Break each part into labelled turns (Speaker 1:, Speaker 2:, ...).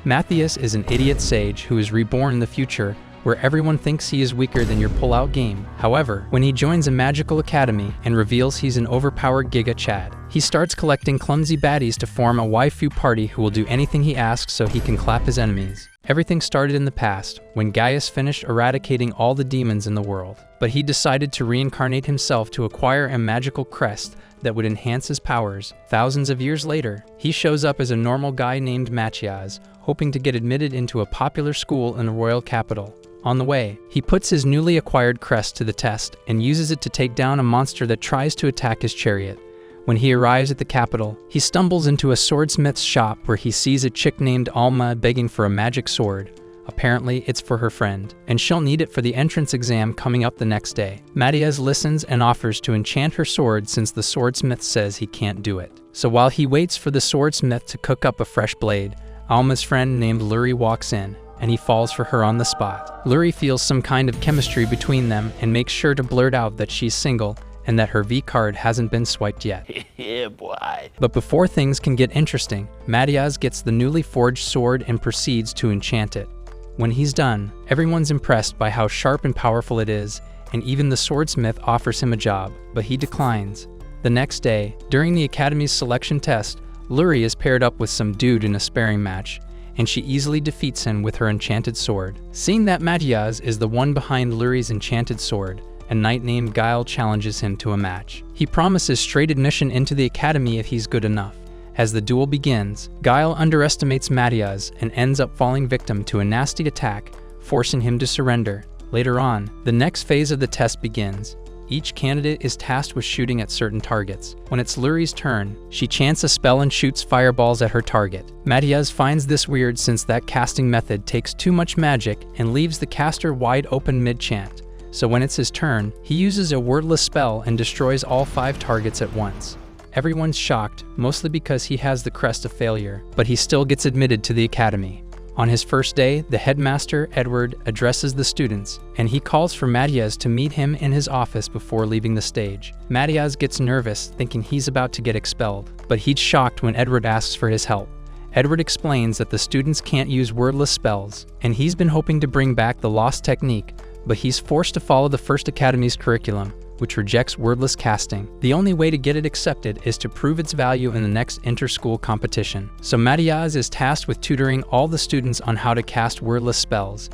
Speaker 1: Matthias is an idiot sage who is reborn in the future, where everyone thinks he is weaker than your pull-out game. However, when he joins a magical academy and reveals he's an overpowered Giga Chad, he starts collecting clumsy baddies to form a waifu party who will do anything he asks so he can clap his enemies. Everything started in the past, when Gaius finished eradicating all the demons in the world. But he decided to reincarnate himself to acquire a magical crest that would enhance his powers. Thousands of years later, he shows up as a normal guy named Melchia, hoping to get admitted into a popular school in the royal capital. On the way, he puts his newly acquired crest to the test and uses it to take down a monster that tries to attack his chariot. When he arrives at the capital, he stumbles into a swordsmith's shop where he sees a chick named Alma begging for a magic sword. Apparently, it's for her friend, and she'll need it for the entrance exam coming up the next day. Matthias listens and offers to enchant her sword since the swordsmith says he can't do it. So while he waits for the swordsmith to cook up a fresh blade, Alma's friend named Luri walks in, and he falls for her on the spot. Luri feels some kind of chemistry between them and makes sure to blurt out that she's single and that her V-card hasn't been swiped yet.
Speaker 2: Yeah, boy.
Speaker 1: But before things can get interesting, Matthias gets the newly forged sword and proceeds to enchant it. When he's done, everyone's impressed by how sharp and powerful it is, and even the swordsmith offers him a job, but he declines. The next day, during the Academy's selection test, Luri is paired up with some dude in a sparring match, and she easily defeats him with her enchanted sword. Seeing that Matthias is the one behind Luri's enchanted sword, a knight named Guile challenges him to a match. He promises straight admission into the academy if he's good enough. As the duel begins, Guile underestimates Matthias and ends up falling victim to a nasty attack, forcing him to surrender. Later on, the next phase of the test begins. Each candidate is tasked with shooting at certain targets. When it's Luri's turn, she chants a spell and shoots fireballs at her target. Matthias finds this weird since that casting method takes too much magic and leaves the caster wide open mid-chant. So when it's his turn, he uses a wordless spell and destroys all 5 targets at once. Everyone's shocked, mostly because he has the crest of failure, but he still gets admitted to the academy. On his first day, the headmaster, Edward, addresses the students, and he calls for Matthias to meet him in his office before leaving the stage. Matthias gets nervous, thinking he's about to get expelled, but he's shocked when Edward asks for his help. Edward explains that the students can't use wordless spells, and he's been hoping to bring back the lost technique, but he's forced to follow the First Academy's curriculum, which rejects wordless casting. The only way to get it accepted is to prove its value in the next inter-school competition. So Matthias is tasked with tutoring all the students on how to cast wordless spells,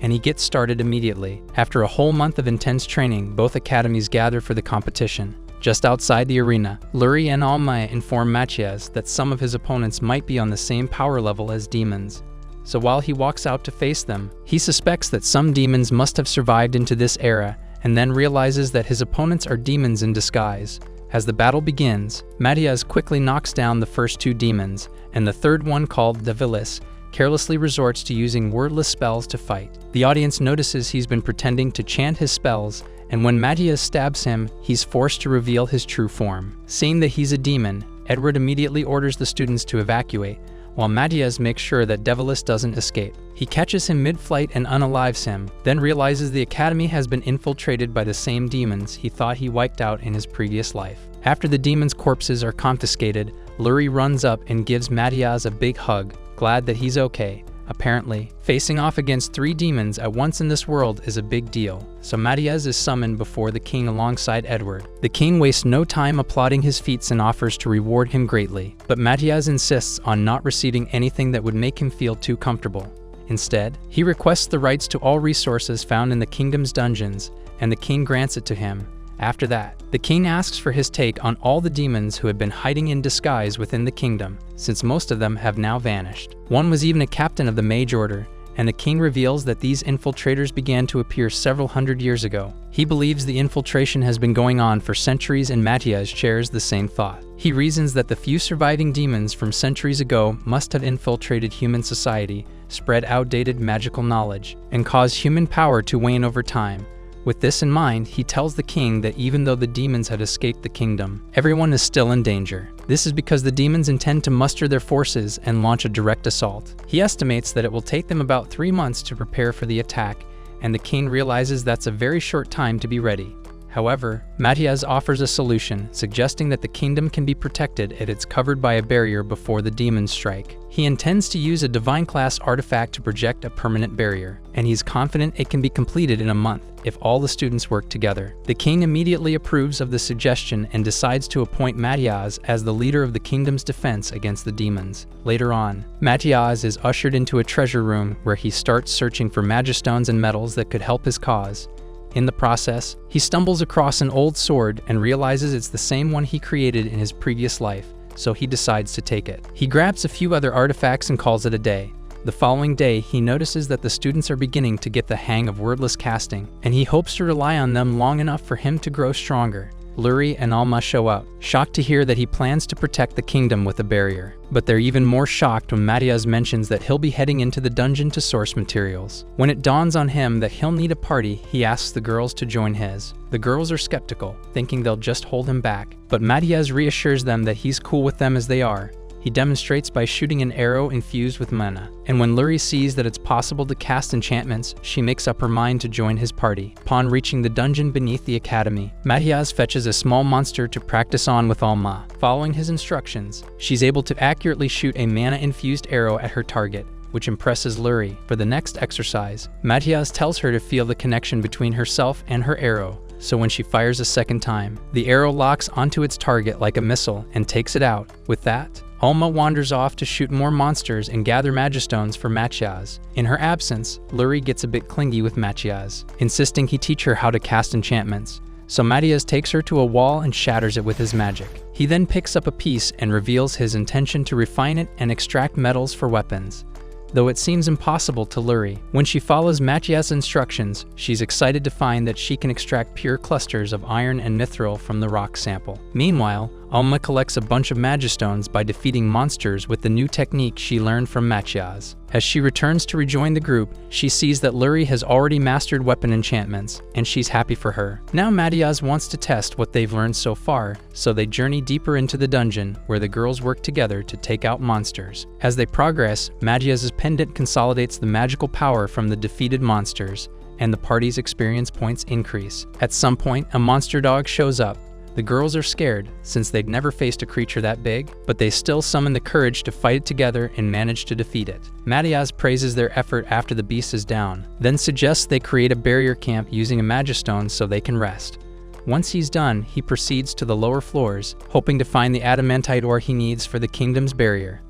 Speaker 1: and he gets started immediately. After a whole month of intense training, both academies gather for the competition. Just outside the arena, Luri and Alma inform Matthias that some of his opponents might be on the same power level as demons. So while he walks out to face them, he suspects that some demons must have survived into this era, and then realizes that his opponents are demons in disguise. As the battle begins, Matthias quickly knocks down the first 2 demons, and the third one, called Devilis, carelessly resorts to using wordless spells to fight. The audience notices he's been pretending to chant his spells, and when Matthias stabs him, he's forced to reveal his true form. Seeing that he's a demon, Edward immediately orders the students to evacuate, while Matthias makes sure that Devilis doesn't escape. He catches him mid-flight and unalives him, then realizes the academy has been infiltrated by the same demons he thought he wiped out in his previous life. After the demons' corpses are confiscated, Luri runs up and gives Matthias a big hug, glad that he's okay. Apparently, facing off against 3 demons at once in this world is a big deal, so Matthias is summoned before the king alongside Edward. The king wastes no time applauding his feats and offers to reward him greatly, but Matthias insists on not receiving anything that would make him feel too comfortable. Instead, he requests the rights to all resources found in the kingdom's dungeons, and the king grants it to him. After that, the king asks for his take on all the demons who had been hiding in disguise within the kingdom, since most of them have now vanished. One was even a captain of the Mage Order, and the king reveals that these infiltrators began to appear several hundred years ago. He believes the infiltration has been going on for centuries, and Matthias shares the same thought. He reasons that the few surviving demons from centuries ago must have infiltrated human society, spread outdated magical knowledge, and caused human power to wane over time. With this in mind, he tells the king that even though the demons had escaped the kingdom, everyone is still in danger. This is because the demons intend to muster their forces and launch a direct assault. He estimates that it will take them about 3 months to prepare for the attack, and the king realizes that's a very short time to be ready. However, Melchia offers a solution, suggesting that the kingdom can be protected if it's covered by a barrier before the demons strike. He intends to use a divine-class artifact to project a permanent barrier, and he's confident it can be completed in a month if all the students work together. The king immediately approves of the suggestion and decides to appoint Melchia as the leader of the kingdom's defense against the demons. Later on, Melchia is ushered into a treasure room where he starts searching for magistones and metals that could help his cause. In the process, he stumbles across an old sword and realizes it's the same one he created in his previous life, so he decides to take it. He grabs a few other artifacts and calls it a day. The following day, he notices that the students are beginning to get the hang of wordless casting, and he hopes to rely on them long enough for him to grow stronger. Lurie and Alma show up, shocked to hear that he plans to protect the kingdom with a barrier. But they're even more shocked when Melchia mentions that he'll be heading into the dungeon to source materials. When it dawns on him that he'll need a party, he asks the girls to join his. The girls are skeptical, thinking they'll just hold him back, but Melchia reassures them that he's cool with them as they are. He demonstrates by shooting an arrow infused with mana, and when Lurie sees that it's possible to cast enchantments, she makes up her mind to join his party. Upon reaching the dungeon beneath the academy, Melchia fetches a small monster to practice on with Alma. Following his instructions, she's able to accurately shoot a mana-infused arrow at her target, which impresses Lurie. For the next exercise, Melchia tells her to feel the connection between herself and her arrow, so when she fires a second time, the arrow locks onto its target like a missile and takes it out. With that, Alma wanders off to shoot more monsters and gather magistones for Melchia. In her absence, Lurie gets a bit clingy with Melchia, insisting he teach her how to cast enchantments. So Melchia takes her to a wall and shatters it with his magic. He then picks up a piece and reveals his intention to refine it and extract metals for weapons, though it seems impossible to Lurie. When she follows Melchia's instructions, she's excited to find that she can extract pure clusters of iron and mithril from the rock sample. Meanwhile, Alma collects a bunch of magistones by defeating monsters with the new technique she learned from Melchia. As she returns to rejoin the group, she sees that Lurie has already mastered weapon enchantments, and she's happy for her. Now Melchia wants to test what they've learned so far, so they journey deeper into the dungeon, where the girls work together to take out monsters. As they progress, Melchia's pendant consolidates the magical power from the defeated monsters, and the party's experience points increase. At some point, a monster dog shows up. The girls are scared, since they'd never faced a creature that big, but they still summon the courage to fight it together and manage to defeat it. Melchia praises their effort after the beast is down, then suggests they create a barrier camp using a magistone so they can rest. Once he's done, he proceeds to the lower floors, hoping to find the adamantite ore he needs for the kingdom's barrier.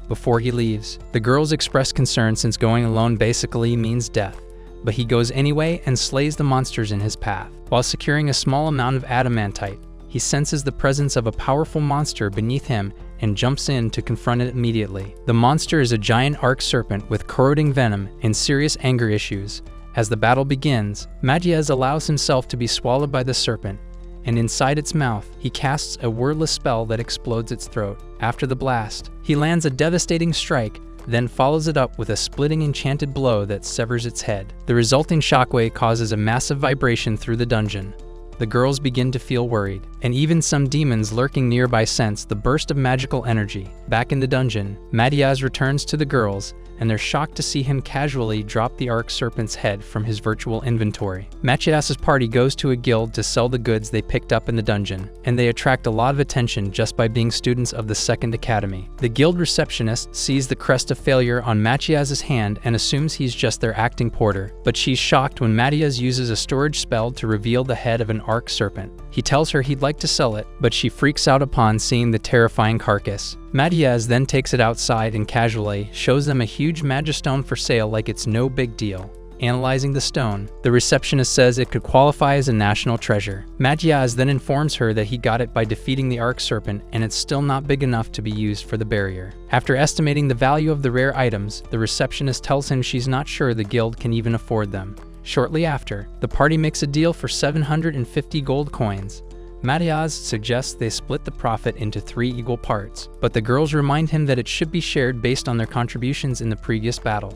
Speaker 1: Before he leaves, the girls express concern since going alone basically means death, but he goes anyway and slays the monsters in his path. While securing a small amount of adamantite, he senses the presence of a powerful monster beneath him and jumps in to confront it immediately. The monster is a giant arc serpent with corroding venom and serious anger issues. As the battle begins, Melchia allows himself to be swallowed by the serpent, and inside its mouth, he casts a wordless spell that explodes its throat. After the blast, he lands a devastating strike, then follows it up with a splitting enchanted blow that severs its head. The resulting shockwave causes a massive vibration through the dungeon. The girls begin to feel worried, and even some demons lurking nearby sense the burst of magical energy. Back in the dungeon, Melchia returns to the girls, and they're shocked to see him casually drop the arc serpent's head from his virtual inventory. Melchia's party goes to a guild to sell the goods they picked up in the dungeon, and they attract a lot of attention just by being students of the Second Academy. The guild receptionist sees the crest of failure on Melchia's hand and assumes he's just their acting porter, but she's shocked when Melchia uses a storage spell to reveal the head of an arc serpent. He tells her he'd like to sell it, but she freaks out upon seeing the terrifying carcass. Melchia then takes it outside and casually shows them a huge magistone for sale like it's no big deal. Analyzing the stone, the receptionist says it could qualify as a national treasure. Melchia then informs her that he got it by defeating the arc serpent, and it's still not big enough to be used for the barrier. After estimating the value of the rare items, the receptionist tells him she's not sure the guild can even afford them. Shortly after, the party makes a deal for 750 gold coins. Melchia suggests they split the profit into 3 equal parts, but the girls remind him that it should be shared based on their contributions in the previous battle.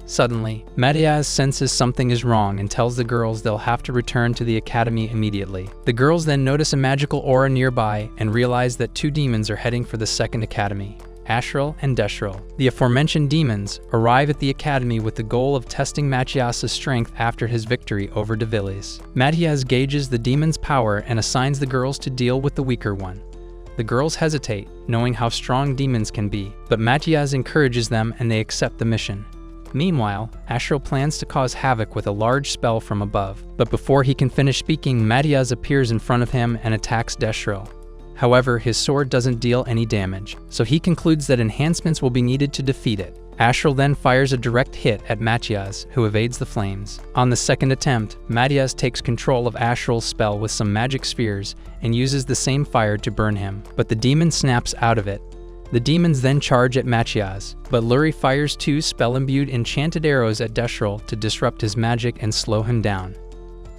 Speaker 1: Suddenly, Melchia senses something is wrong and tells the girls they'll have to return to the academy immediately. The girls then notice a magical aura nearby and realize that 2 demons are heading for the Second Academy. Ashral and Deshral. The aforementioned demons arrive at the academy with the goal of testing Melchia's strength after his victory over Devilis. Melchia gauges the demon's power and assigns the girls to deal with the weaker one. The girls hesitate, knowing how strong demons can be, but Melchia encourages them and they accept the mission. Meanwhile, Ashral plans to cause havoc with a large spell from above, but before he can finish speaking, Melchia appears in front of him and attacks Deshral. However, his sword doesn't deal any damage, so he concludes that enhancements will be needed to defeat it. Ashral then fires a direct hit at Melchia, who evades the flames. On the second attempt, Melchia takes control of Ashral's spell with some magic spheres and uses the same fire to burn him, but the demon snaps out of it. The demons then charge at Melchia, but Luri fires 2 spell-imbued enchanted arrows at Deshral to disrupt his magic and slow him down.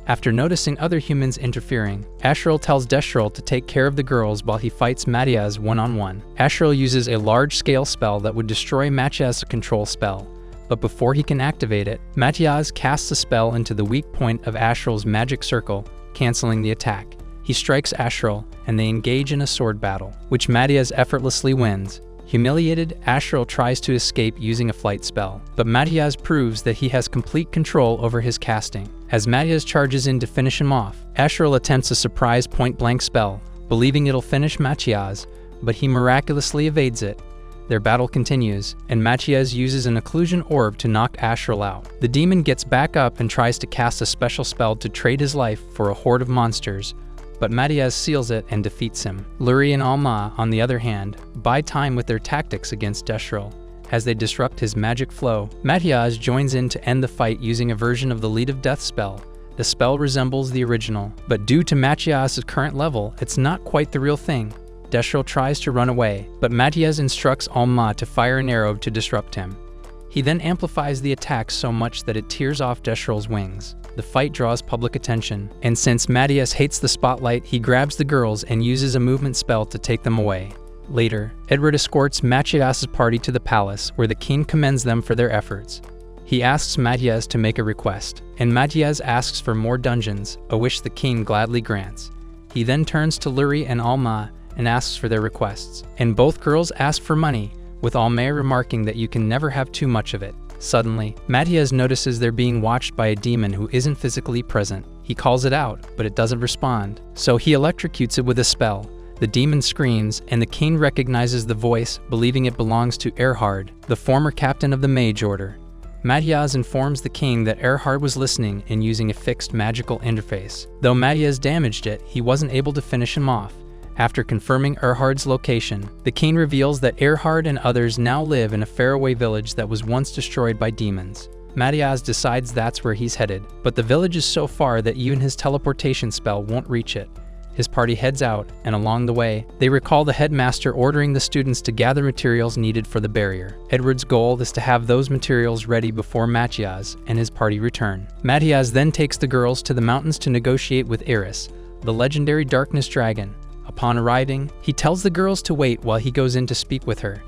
Speaker 1: After noticing other humans interfering, Ashral tells Deshral to take care of the girls while he fights Melchia one-on-one. Ashral uses a large-scale spell that would destroy Melchia's control spell, but before he can activate it, Melchia casts a spell into the weak point of Ashral's magic circle, canceling the attack. He strikes Ashral, and they engage in a sword battle, which Melchia effortlessly wins. Humiliated, Ashral tries to escape using a flight spell, but Melchia proves that he has complete control over his casting. As Melchia charges in to finish him off, Ashral attempts a surprise point-blank spell, believing it'll finish Melchia, but he miraculously evades it. Their battle continues, and Melchia uses an occlusion orb to knock Ashral out. The demon gets back up and tries to cast a special spell to trade his life for a horde of monsters, but Melchia seals it and defeats him. Luri and Alma, on the other hand, buy time with their tactics against Deshral. As they disrupt his magic flow, Melchia joins in to end the fight using a version of the Lead of Death spell. The spell resembles the original, but due to Melchia's current level, it's not quite the real thing. Deshral tries to run away, but Melchia instructs Alma to fire an arrow to disrupt him. He then amplifies the attack so much that it tears off Deshral's wings. The fight draws public attention, and since Melchia hates the spotlight, he grabs the girls and uses a movement spell to take them away. Later, Edward escorts Melchia's party to the palace, where the king commends them for their efforts. He asks Melchia to make a request, and Melchia asks for more dungeons, a wish the king gladly grants. He then turns to Luri and Alma and asks for their requests, and both girls ask for money, with Alma remarking that you can never have too much of it. Suddenly, Melchia notices they're being watched by a demon who isn't physically present. He calls it out, but it doesn't respond, so he electrocutes it with a spell. The demon screams, and the king recognizes the voice, believing it belongs to Erhard, the former captain of the Mage Order. Melchia informs the king that Erhard was listening and using a fixed magical interface. Though Melchia damaged it, he wasn't able to finish him off. After confirming Erhard's location, the king reveals that Erhard and others now live in a faraway village that was once destroyed by demons. Melchia decides that's where he's headed, but the village is so far that even his teleportation spell won't reach it. His party heads out, and along the way, they recall the headmaster ordering the students to gather materials needed for the barrier. Edward's goal is to have those materials ready before Melchia and his party return. Melchia then takes the girls to the mountains to negotiate with Eris, the legendary darkness dragon. Upon arriving, he tells the girls to wait while he goes in to speak with her.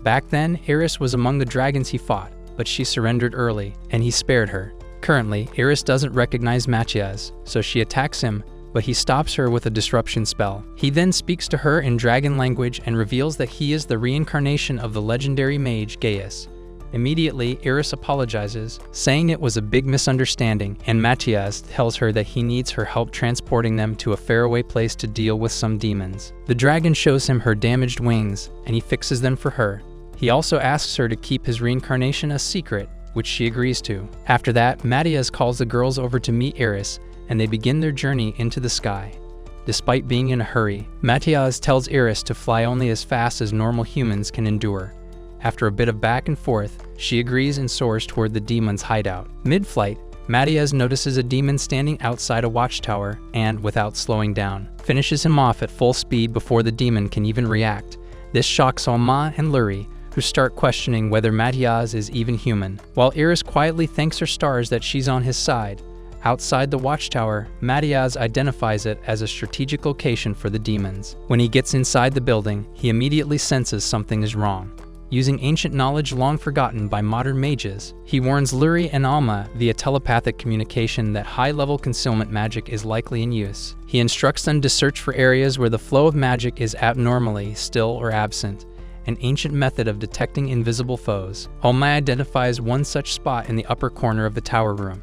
Speaker 1: Back then, Eris was among the dragons he fought, but she surrendered early, and he spared her. Currently, Eris doesn't recognize Melchia, so she attacks him, but he stops her with a disruption spell. He then speaks to her in dragon language and reveals that he is the reincarnation of the legendary mage Gaius. Immediately, Eris apologizes, saying it was a big misunderstanding, and Melchia tells her that he needs her help transporting them to a faraway place to deal with some demons. The dragon shows him her damaged wings, and he fixes them for her. He also asks her to keep his reincarnation a secret, which she agrees to. After that, Melchia calls the girls over to meet Eris, and they begin their journey into the sky. Despite being in a hurry, Melchia tells Eris to fly only as fast as normal humans can endure. After a bit of back and forth, she agrees and soars toward the demon's hideout. Mid-flight, Melchia notices a demon standing outside a watchtower and, without slowing down, finishes him off at full speed before the demon can even react. This shocks Alma and Luri, who start questioning whether Melchia is even human. While Eris quietly thanks her stars that she's on his side, outside the watchtower, Melchia identifies it as a strategic location for the demons. When he gets inside the building, he immediately senses something is wrong. Using ancient knowledge long forgotten by modern mages, he warns Luri and Alma via telepathic communication that high-level concealment magic is likely in use. He instructs them to search for areas where the flow of magic is abnormally still or absent, an ancient method of detecting invisible foes. Alma identifies one such spot in the upper corner of the tower room.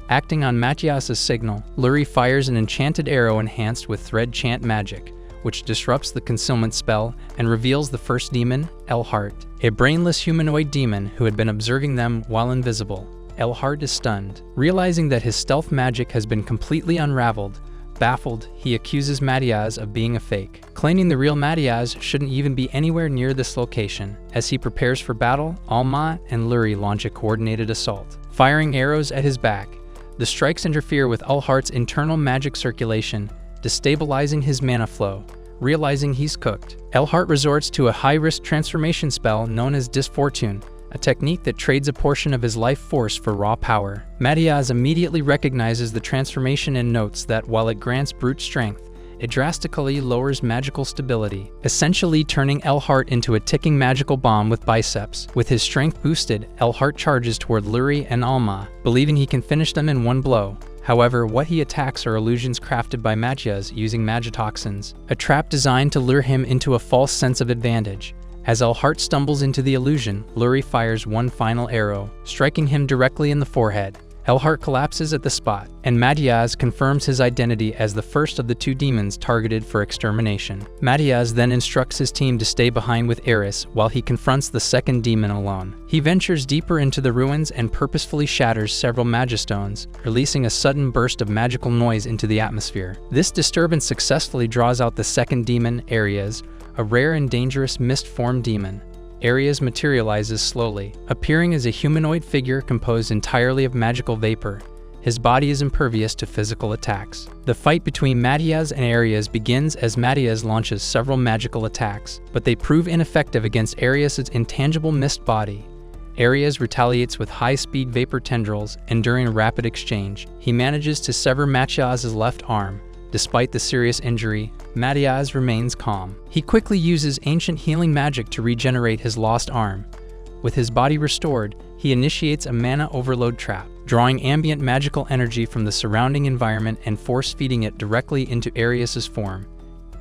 Speaker 1: Acting on Melchia's signal, Luri fires an enchanted arrow enhanced with thread chant magic, which disrupts the concealment spell and reveals the first demon, Elhart, a brainless humanoid demon who had been observing them while invisible. Elhart is stunned. Realizing that his stealth magic has been completely unraveled, baffled, he accuses Matias of being a fake, claiming the real Matias shouldn't even be anywhere near this location. As he prepares for battle, Alma and Luri launch a coordinated assault, firing arrows at his back. The strikes interfere with Elhart's internal magic circulation, destabilizing his mana flow. Realizing he's cooked, Elhart resorts to a high-risk transformation spell known as Disfortune, a technique that trades a portion of his life force for raw power. Matias immediately recognizes the transformation and notes that while it grants brute strength, it drastically lowers magical stability, essentially turning Elhart into a ticking magical bomb with biceps. With his strength boosted, Elhart charges toward Luri and Alma, believing he can finish them in one blow. However, what he attacks are illusions crafted by Matias using magitoxins, a trap designed to lure him into a false sense of advantage. As Elhart stumbles into the illusion, Luri fires one final arrow, striking him directly in the forehead. Elhart collapses at the spot, and Matias confirms his identity as the first of the two demons targeted for extermination. Matias then instructs his team to stay behind with Eris while he confronts the second demon alone. He ventures deeper into the ruins and purposefully shatters several magistones, releasing a sudden burst of magical noise into the atmosphere. This disturbance successfully draws out the second demon, Ares, a rare and dangerous mist-form demon. Ares materializes slowly, appearing as a humanoid figure composed entirely of magical vapor. His body is impervious to physical attacks. The fight between Matias and Ares begins as Matias launches several magical attacks, but they prove ineffective against Ares' intangible mist body. Ares retaliates with high-speed vapor tendrils, and during a rapid exchange, he manages to sever Matias' left arm. Despite the serious injury, Matias remains calm. He quickly uses ancient healing magic to regenerate his lost arm. With his body restored, he initiates a mana overload trap, drawing ambient magical energy from the surrounding environment and force-feeding it directly into Ares' form.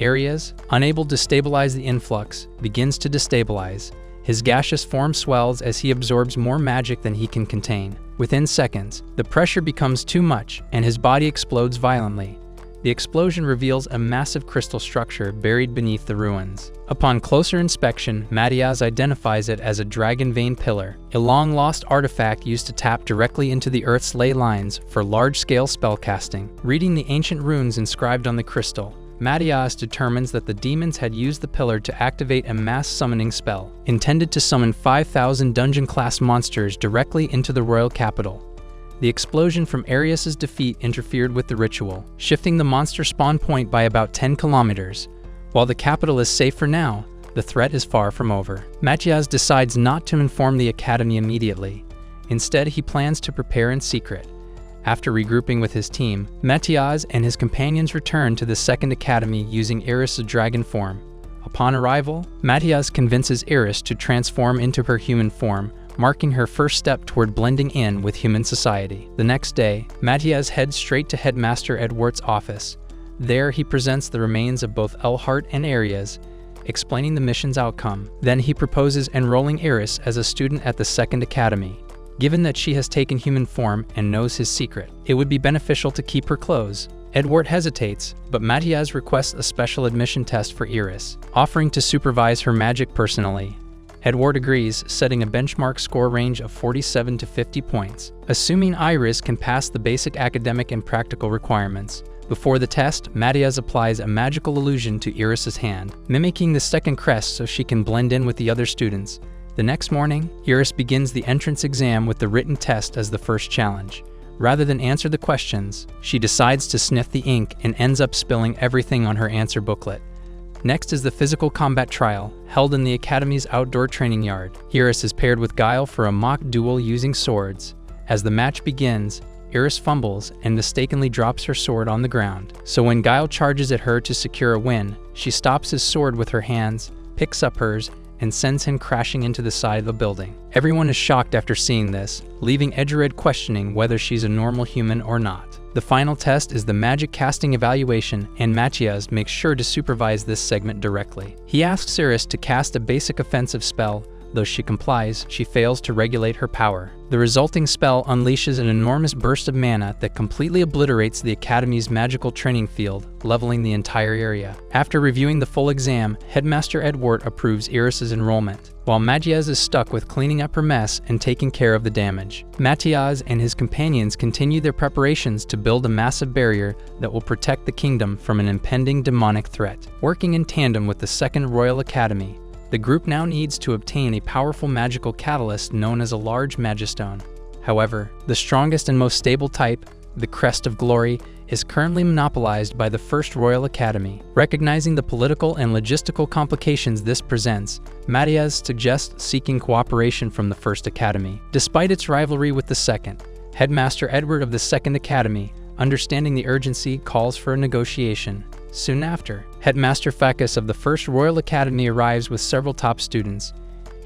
Speaker 1: Ares, unable to stabilize the influx, begins to destabilize. His gaseous form swells as he absorbs more magic than he can contain. Within seconds, the pressure becomes too much, and his body explodes violently. The explosion reveals a massive crystal structure buried beneath the ruins. Upon closer inspection, Matias identifies it as a dragon vein pillar, a long-lost artifact used to tap directly into the Earth's ley lines for large-scale spellcasting. Reading the ancient runes inscribed on the crystal, Matias determines that the demons had used the pillar to activate a mass summoning spell, intended to summon 5,000 dungeon-class monsters directly into the royal capital. The explosion from Ares' defeat interfered with the ritual, shifting the monster spawn point by about 10 kilometers. While the capital is safe for now, the threat is far from over. Matias decides not to inform the academy immediately. Instead, he plans to prepare in secret. After regrouping with his team, Matias and his companions return to the second academy using Eris' dragon form. Upon arrival, Matias convinces Eris to transform into her human form, marking her first step toward blending in with human society. The next day, Matias heads straight to Headmaster Edwart's office. There, he presents the remains of both Elhart and Ares, explaining the mission's outcome. Then he proposes enrolling Eris as a student at the Second Academy. Given that she has taken human form and knows his secret, it would be beneficial to keep her close. Edward hesitates, but Matias requests a special admission test for Eris, offering to supervise her magic personally. Edward agrees, setting a benchmark score range of 47 to 50 points, assuming Iris can pass the basic academic and practical requirements. Before the test, Matias applies a magical illusion to Iris' hand, mimicking the second crest so she can blend in with the other students. The next morning, Iris begins the entrance exam with the written test as the first challenge. Rather than answer the questions, she decides to sniff the ink and ends up spilling everything on her answer booklet. Next is the physical combat trial, held in the Academy's outdoor training yard. Iris is paired with Guile for a mock duel using swords. As the match begins, Iris fumbles and mistakenly drops her sword on the ground. So when Guile charges at her to secure a win, she stops his sword with her hands, picks up hers, and sends him crashing into the side of a building. Everyone is shocked after seeing this, leaving Edgered questioning whether she's a normal human or not. The final test is the magic casting evaluation, and Melchia makes sure to supervise this segment directly. He asks Iris to cast a basic offensive spell. Though she complies, she fails to regulate her power. The resulting spell unleashes an enormous burst of mana that completely obliterates the Academy's magical training field, leveling the entire area. After reviewing the full exam, Headmaster Edward approves Iris's enrollment, while Melchia is stuck with cleaning up her mess and taking care of the damage. Melchia and his companions continue their preparations to build a massive barrier that will protect the kingdom from an impending demonic threat. Working in tandem with the Second Royal Academy, the group now needs to obtain a powerful magical catalyst known as a large magistone. However, the strongest and most stable type, the Crest of Glory, is currently monopolized by the First Royal Academy. Recognizing the political and logistical complications this presents, Melchia suggests seeking cooperation from the First Academy. Despite its rivalry with the Second, Headmaster Edward of the Second Academy, understanding the urgency, calls for a negotiation. Soon after, Headmaster Ficus of the First Royal Academy arrives with several top students.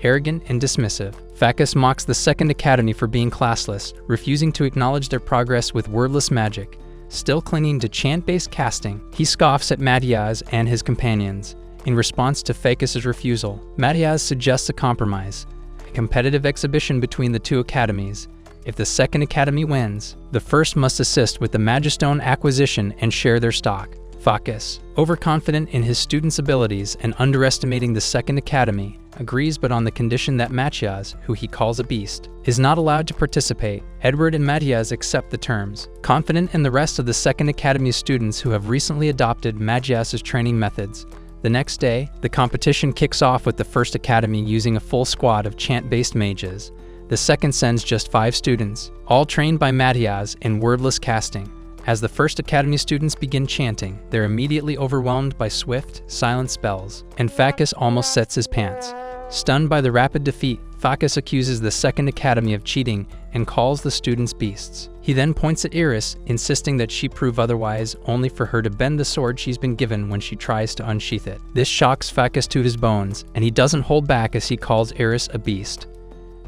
Speaker 1: Arrogant and dismissive, Ficus mocks the Second Academy for being classless, refusing to acknowledge their progress with wordless magic. Still clinging to chant-based casting, he scoffs at Melchia and his companions. In response to Ficus's refusal, Melchia suggests a compromise, a competitive exhibition between the two academies. If the Second Academy wins, the first must assist with the Magistone acquisition and share their stock. Ficus, overconfident in his students' abilities and underestimating the Second Academy, agrees, but on the condition that Melchia, who he calls a beast, is not allowed to participate. Edward and Melchia accept the terms, confident in the rest of the Second Academy students who have recently adopted Melchia's training methods. The next day, the competition kicks off with the First Academy using a full squad of chant-based mages. The second sends just 5 students, all trained by Melchia in wordless casting. As the First Academy students begin chanting, they're immediately overwhelmed by swift, silent spells, and Ficus almost sets his pants. Stunned by the rapid defeat, Ficus accuses the Second Academy of cheating and calls the students beasts. He then points at Iris, insisting that she prove otherwise, only for her to bend the sword she's been given when she tries to unsheath it. This shocks Ficus to his bones, and he doesn't hold back as he calls Iris a beast.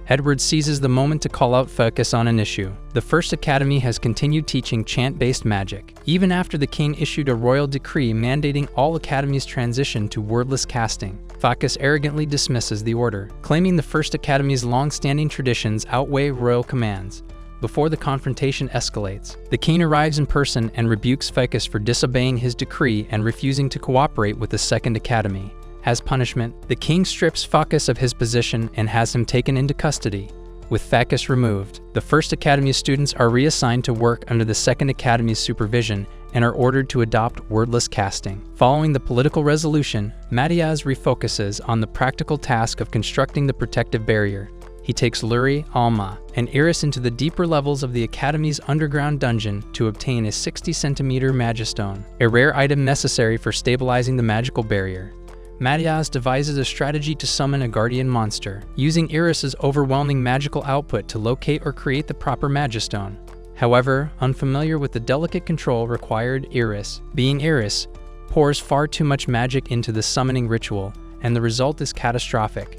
Speaker 1: Edward seizes the moment to call out Ficus on an issue. The First Academy has continued teaching chant-based magic, even after the king issued a royal decree mandating all academies transition to wordless casting. Ficus arrogantly dismisses the order, claiming the First Academy's long-standing traditions outweigh royal commands. Before the confrontation escalates, the king arrives in person and rebukes Ficus for disobeying his decree and refusing to cooperate with the Second Academy. As punishment, the king strips Ficus of his position and has him taken into custody. With Ficus removed, the First Academy students are reassigned to work under the Second Academy's supervision and are ordered to adopt wordless casting. Following the political resolution, Melchia refocuses on the practical task of constructing the protective barrier. He takes Luri, Alma, and Iris into the deeper levels of the Academy's underground dungeon to obtain a 60-centimeter magistone, a rare item necessary for stabilizing the magical barrier. Melchia devises a strategy to summon a guardian monster, using Iris's overwhelming magical output to locate or create the proper magistone. However, unfamiliar with the delicate control required, Iris, being Iris, pours far too much magic into the summoning ritual, and the result is catastrophic.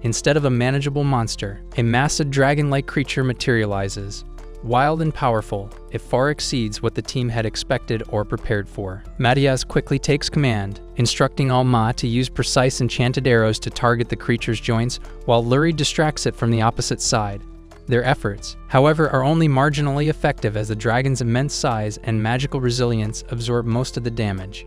Speaker 1: Instead of a manageable monster, a massive dragon-like creature materializes. Wild and powerful, it far exceeds what the team had expected or prepared for. Melchia quickly takes command, instructing Alma to use precise enchanted arrows to target the creature's joints, while Luri distracts it from the opposite side. Their efforts, however, are only marginally effective as the dragon's immense size and magical resilience absorb most of the damage.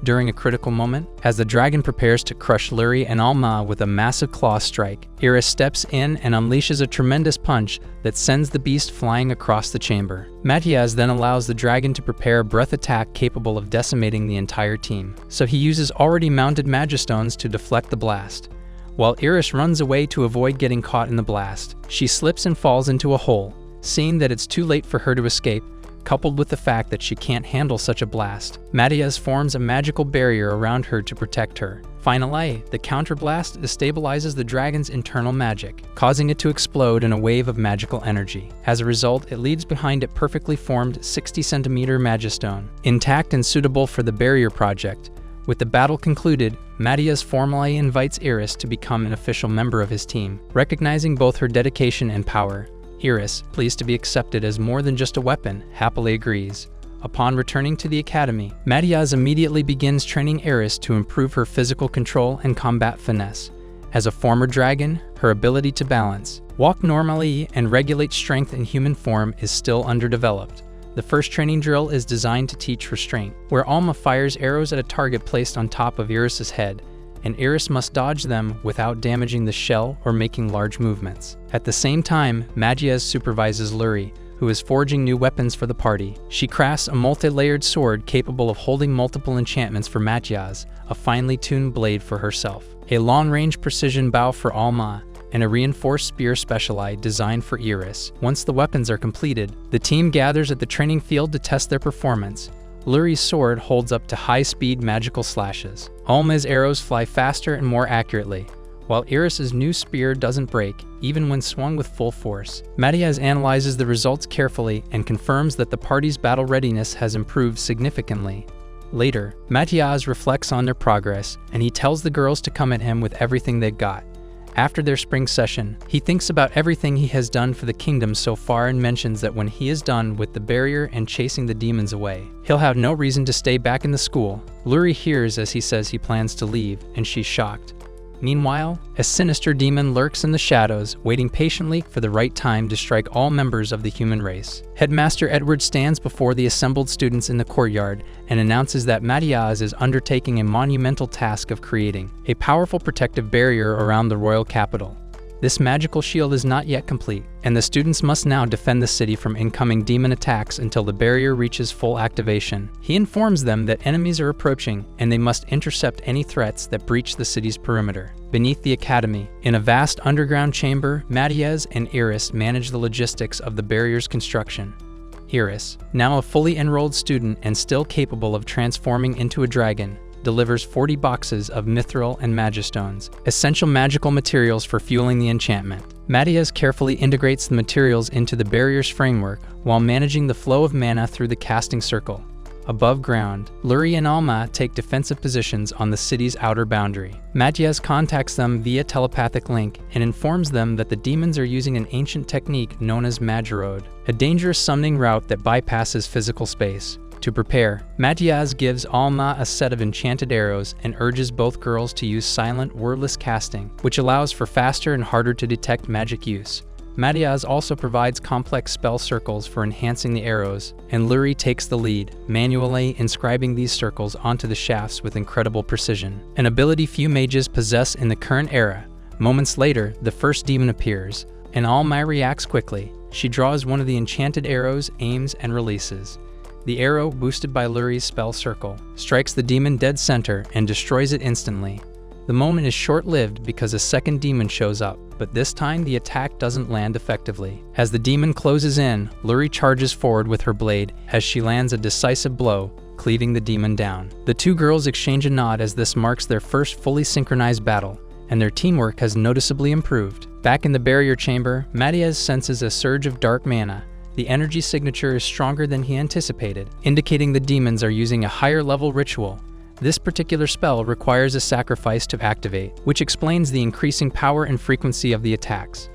Speaker 1: During a critical moment, as the dragon prepares to crush Luri and Alma with a massive claw strike, Iris steps in and unleashes a tremendous punch that sends the beast flying across the chamber. Melchia then allows the dragon to prepare a breath attack capable of decimating the entire team, so he uses already mounted magistones to deflect the blast. While Iris runs away to avoid getting caught in the blast, she slips and falls into a hole. Seeing that it's too late for her to escape, coupled with the fact that she can't handle such a blast, Melchia forms a magical barrier around her to protect her. Finally, the counterblast destabilizes the dragon's internal magic, causing it to explode in a wave of magical energy. As a result, it leaves behind a perfectly formed 60-centimeter magistone, intact and suitable for the barrier project. With the battle concluded, Melchia formally invites Iris to become an official member of his team. Recognizing both her dedication and power, Iris, pleased to be accepted as more than just a weapon, happily agrees. Upon returning to the academy, Melchia immediately begins training Iris to improve her physical control and combat finesse. As a former dragon, her ability to balance, walk normally, and regulate strength in human form is still underdeveloped. The first training drill is designed to teach restraint, where Alma fires arrows at a target placed on top of Iris's head, and Iris must dodge them without damaging the shell or making large movements. At the same time, Melchia supervises Luri, who is forging new weapons for the party. She crafts a multi-layered sword capable of holding multiple enchantments for Melchia, a finely tuned blade for herself, a long-range precision bow for Alma, and a reinforced spear specialized designed for Iris. Once the weapons are completed, the team gathers at the training field to test their performance. Luri's sword holds up to high-speed magical slashes. Alma's arrows fly faster and more accurately, while Iris's new spear doesn't break, even when swung with full force. Melchia analyzes the results carefully and confirms that the party's battle readiness has improved significantly. Later, Melchia reflects on their progress, and he tells the girls to come at him with everything they've got. After their spring session, he thinks about everything he has done for the kingdom so far and mentions that when he is done with the barrier and chasing the demons away, he'll have no reason to stay back in the school. Luri hears as he says he plans to leave, and she's shocked. Meanwhile, a sinister demon lurks in the shadows, waiting patiently for the right time to strike all members of the human race. Headmaster Edward stands before the assembled students in the courtyard and announces that Melchia is undertaking a monumental task of creating a powerful protective barrier around the royal capital. This magical shield is not yet complete, and the students must now defend the city from incoming demon attacks until the barrier reaches full activation. He informs them that enemies are approaching, and they must intercept any threats that breach the city's perimeter. Beneath the academy, in a vast underground chamber, Melchia and Iris manage the logistics of the barrier's construction. Iris, now a fully enrolled student and still capable of transforming into a dragon, delivers 40 boxes of mithril and magistones, essential magical materials for fueling the enchantment. Melchia carefully integrates the materials into the barrier's framework while managing the flow of mana through the casting circle. Above ground, Luri and Alma take defensive positions on the city's outer boundary. Melchia contacts them via telepathic link and informs them that the demons are using an ancient technique known as Magirode, a dangerous summoning route that bypasses physical space. To prepare, Melchia gives Alma a set of enchanted arrows and urges both girls to use silent, wordless casting, which allows for faster and harder to detect magic use. Melchia also provides complex spell circles for enhancing the arrows, and Luri takes the lead, manually inscribing these circles onto the shafts with incredible precision, an ability few mages possess in the current era. Moments later, the first demon appears, and Alma reacts quickly. She draws one of the enchanted arrows, aims, and releases. The arrow, boosted by Luri's spell circle, strikes the demon dead center and destroys it instantly. The moment is short-lived because a second demon shows up, but this time the attack doesn't land effectively. As the demon closes in, Luri charges forward with her blade as she lands a decisive blow, cleaving the demon down. The two girls exchange a nod as this marks their first fully synchronized battle, and their teamwork has noticeably improved. Back in the barrier chamber, Melchia senses a surge of dark mana. The energy signature is stronger than he anticipated, indicating the demons are using a higher level ritual. This particular spell requires a sacrifice to activate, which explains the increasing power and frequency of the attacks.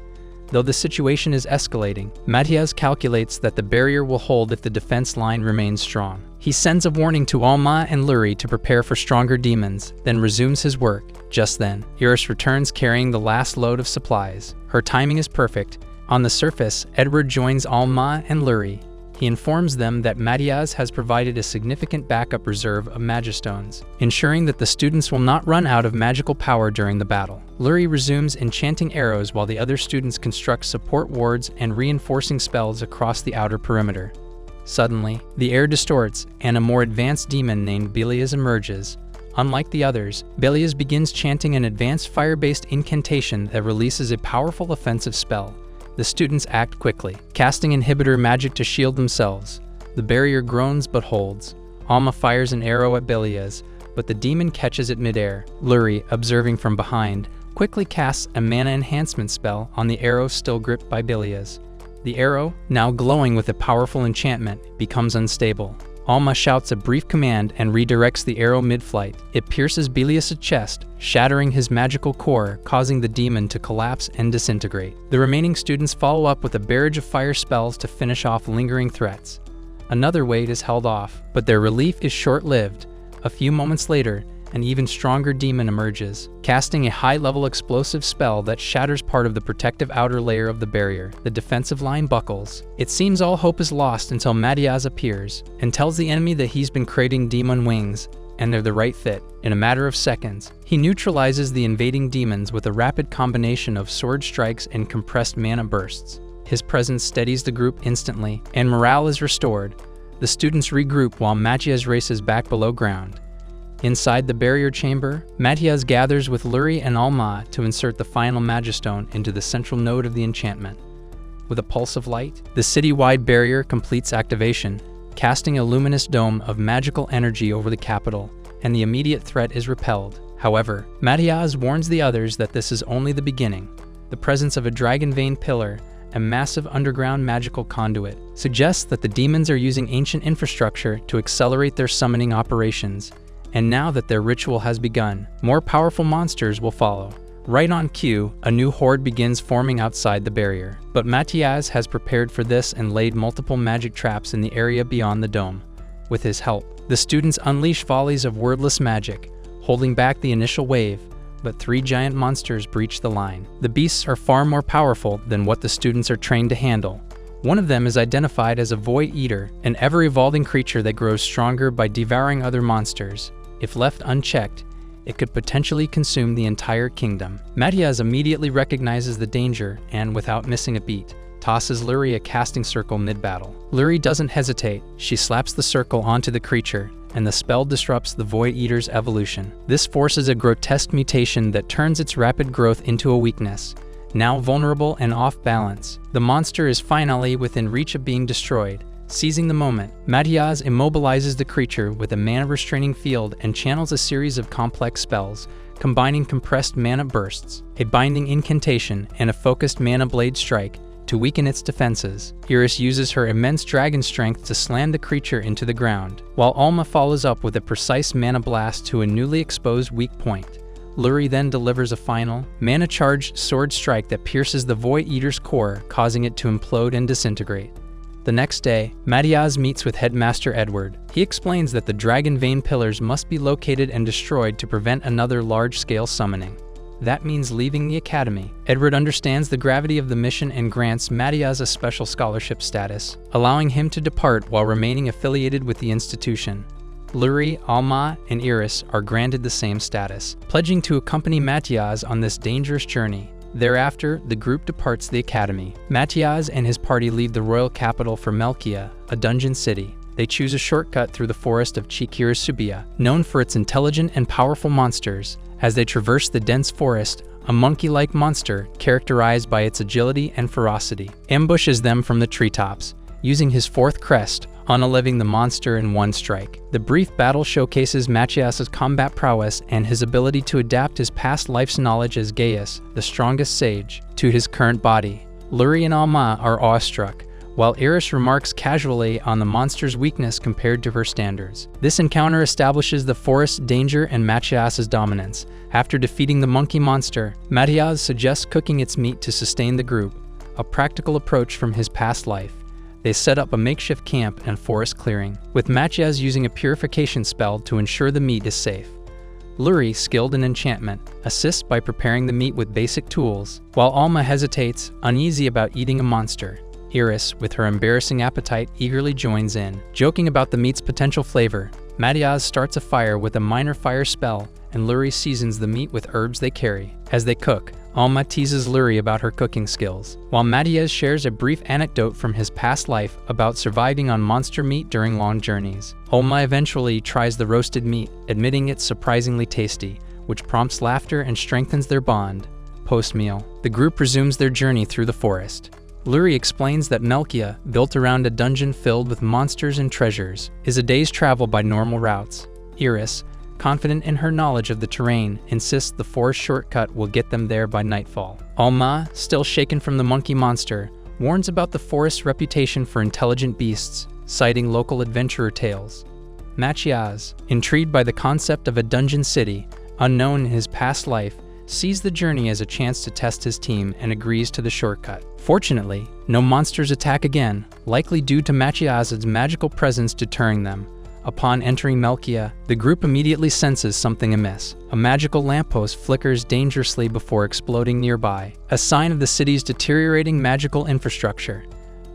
Speaker 1: Though the situation is escalating, Melchia calculates that the barrier will hold if the defense line remains strong. He sends a warning to Alma and Luri to prepare for stronger demons, then resumes his work. Just then, Iris returns carrying the last load of supplies. Her timing is perfect. On the surface, Edward joins Alma and Luri. He informs them that Melchia has provided a significant backup reserve of magistones, ensuring that the students will not run out of magical power during the battle. Luri resumes enchanting arrows while the other students construct support wards and reinforcing spells across the outer perimeter. Suddenly, the air distorts, and a more advanced demon named Belias emerges. Unlike the others, Belias begins chanting an advanced fire-based incantation that releases a powerful offensive spell. The students act quickly, casting inhibitor magic to shield themselves. The barrier groans but holds. Alma fires an arrow at Belias, but the demon catches it midair. Luri, observing from behind, quickly casts a mana enhancement spell on the arrow still gripped by Belias. The arrow, now glowing with a powerful enchantment, becomes unstable. Alma shouts a brief command and redirects the arrow mid-flight. It pierces Belius' chest, shattering his magical core, causing the demon to collapse and disintegrate. The remaining students follow up with a barrage of fire spells to finish off lingering threats. Another weight is held off, but their relief is short-lived. A few moments later, an even stronger demon emerges, casting a high-level explosive spell that shatters part of the protective outer layer of the barrier. The defensive line buckles. It seems all hope is lost until Matias appears and tells the enemy that he's been creating demon wings, and they're the right fit. In a matter of seconds, he neutralizes the invading demons with a rapid combination of sword strikes and compressed mana bursts. His presence steadies the group instantly, and morale is restored. The students regroup while Matias races back below ground. Inside the barrier chamber, Matias gathers with Luri and Alma to insert the final Magistone into the central node of the enchantment. With a pulse of light, the city-wide barrier completes activation, casting a luminous dome of magical energy over the capital, and the immediate threat is repelled. However, Matias warns the others that this is only the beginning. The presence of a dragon vein pillar, a massive underground magical conduit, suggests that the demons are using ancient infrastructure to accelerate their summoning operations. And now that their ritual has begun, more powerful monsters will follow. Right on cue, a new horde begins forming outside the barrier. But Matias has prepared for this and laid multiple magic traps in the area beyond the dome. With his help, the students unleash volleys of wordless magic, holding back the initial wave, but 3 giant monsters breach the line. The beasts are far more powerful than what the students are trained to handle. One of them is identified as a Void Eater, an ever-evolving creature that grows stronger by devouring other monsters. If left unchecked, it could potentially consume the entire kingdom. Matias immediately recognizes the danger and, without missing a beat, tosses Luri a casting circle mid-battle. Luri doesn't hesitate. She slaps the circle onto the creature, and the spell disrupts the Void Eater's evolution. This forces a grotesque mutation that turns its rapid growth into a weakness. Now vulnerable and off balance, the monster is finally within reach of being destroyed. Seizing the moment, Matias immobilizes the creature with a mana-restraining field and channels a series of complex spells, combining compressed mana bursts, a binding incantation, and a focused mana blade strike to weaken its defenses. Iris uses her immense dragon strength to slam the creature into the ground, while Alma follows up with a precise mana blast to a newly exposed weak point. Luri then delivers a final, mana-charged sword strike that pierces the Void Eater's core, causing it to implode and disintegrate. The next day, Matias meets with Headmaster Edward. He explains that the dragon vein pillars must be located and destroyed to prevent another large-scale summoning. That means leaving the academy. Edward understands the gravity of the mission and grants Matias a special scholarship status, allowing him to depart while remaining affiliated with the institution. Luri, Alma, and Iris are granted the same status, pledging to accompany Matias on this dangerous journey. Thereafter, the group departs the academy. Matias and his party leave the royal capital for Melchia, a dungeon city. They choose a shortcut through the forest of Chikirisubia, known for its intelligent and powerful monsters. As they traverse the dense forest, a monkey-like monster, characterized by its agility and ferocity, ambushes them from the treetops. Using his 4th crest, unaliving the monster in one strike. The brief battle showcases Matias' combat prowess and his ability to adapt his past life's knowledge as Gaius, the strongest sage, to his current body. Luri and Alma are awestruck, while Iris remarks casually on the monster's weakness compared to her standards. This encounter establishes the forest's danger and Matias' dominance. After defeating the monkey monster, Matias suggests cooking its meat to sustain the group, a practical approach from his past life. They set up a makeshift camp and forest clearing, with Matias using a purification spell to ensure the meat is safe. Luri, skilled in enchantment, assists by preparing the meat with basic tools, while Alma hesitates, uneasy about eating a monster. Iris, with her embarrassing appetite, eagerly joins in. Joking about the meat's potential flavor, Matias starts a fire with a minor fire spell, and Luri seasons the meat with herbs they carry. As they cook, Alma teases Luri about her cooking skills, while Matias shares a brief anecdote from his past life about surviving on monster meat during long journeys. Alma eventually tries the roasted meat, admitting it's surprisingly tasty, which prompts laughter and strengthens their bond. Post-meal, the group resumes their journey through the forest. Luri explains that Melchia, built around a dungeon filled with monsters and treasures, is a day's travel by normal routes. Iris, confident in her knowledge of the terrain, insists the forest shortcut will get them there by nightfall. Alma, still shaken from the monkey monster, warns about the forest's reputation for intelligent beasts, citing local adventurer tales. Melchia, intrigued by the concept of a dungeon city, unknown in his past life, sees the journey as a chance to test his team and agrees to the shortcut. Fortunately, no monsters attack again, likely due to Melchia's magical presence deterring them. Upon entering Melchia, the group immediately senses something amiss. A magical lamppost flickers dangerously before exploding nearby, a sign of the city's deteriorating magical infrastructure.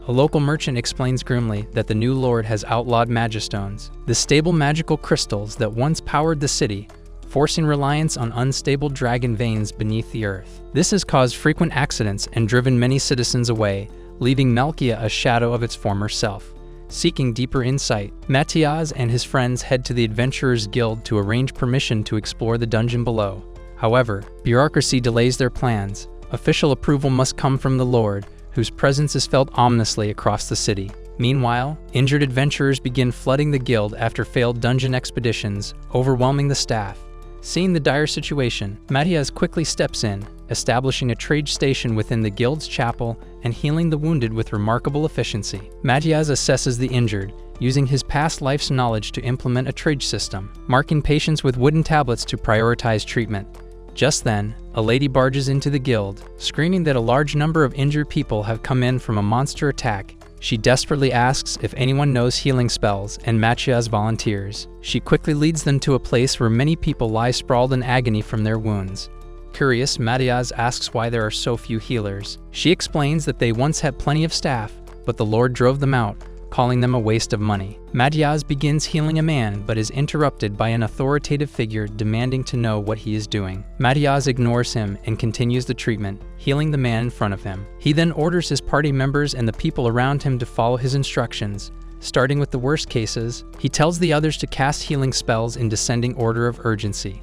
Speaker 1: A local merchant explains grimly that the new lord has outlawed magistones, the stable magical crystals that once powered the city, forcing reliance on unstable dragon veins beneath the earth. This has caused frequent accidents and driven many citizens away, leaving Melchia a shadow of its former self. Seeking deeper insight, Melchia and his friends head to the Adventurers Guild to arrange permission to explore the dungeon below. However, bureaucracy delays their plans. Official approval must come from the Lord, whose presence is felt ominously across the city. Meanwhile, injured adventurers begin flooding the guild after failed dungeon expeditions, overwhelming the staff. Seeing the dire situation, Melchia quickly steps in, establishing a trade station within the guild's chapel and healing the wounded with remarkable efficiency. Melchia assesses the injured, using his past life's knowledge to implement a trade system, marking patients with wooden tablets to prioritize treatment. Just then, a lady barges into the guild, screaming that a large number of injured people have come in from a monster attack. She desperately asks if anyone knows healing spells, and Melchia volunteers. She quickly leads them to a place where many people lie sprawled in agony from their wounds. Curious, Melchia asks why there are so few healers. She explains that they once had plenty of staff, but the Lord drove them out, calling them a waste of money. Melchia begins healing a man, but is interrupted by an authoritative figure demanding to know what he is doing. Melchia ignores him and continues the treatment, healing the man in front of him. He then orders his party members and the people around him to follow his instructions. Starting with the worst cases, he tells the others to cast healing spells in descending order of urgency.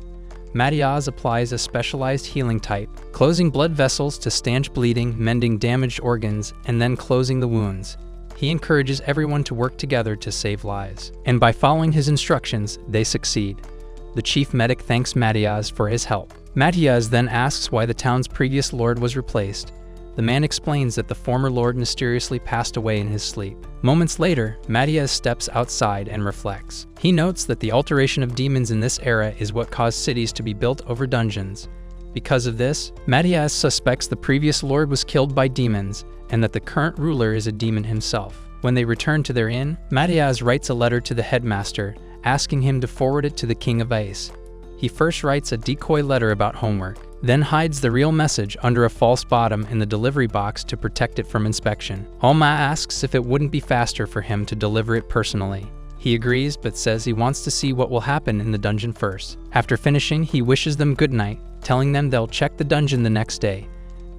Speaker 1: Melchia applies a specialized healing type, closing blood vessels to stanch bleeding, mending damaged organs, and then closing the wounds. He encourages everyone to work together to save lives, and by following his instructions, they succeed. The chief medic thanks Melchia for his help. Melchia then asks why the town's previous lord was replaced. The man explains that the former lord mysteriously passed away in his sleep. Moments later, Melchia steps outside and reflects. He notes that the alteration of demons in this era is what caused cities to be built over dungeons. Because of this, Melchia suspects the previous lord was killed by demons, and that the current ruler is a demon himself. When they return to their inn, Melchia writes a letter to the headmaster, asking him to forward it to the King of Ice. He first writes a decoy letter about homework, then hides the real message under a false bottom in the delivery box to protect it from inspection. Alma asks if it wouldn't be faster for him to deliver it personally. He agrees, but says he wants to see what will happen in the dungeon first. After finishing, he wishes them good night, telling them they'll check the dungeon the next day.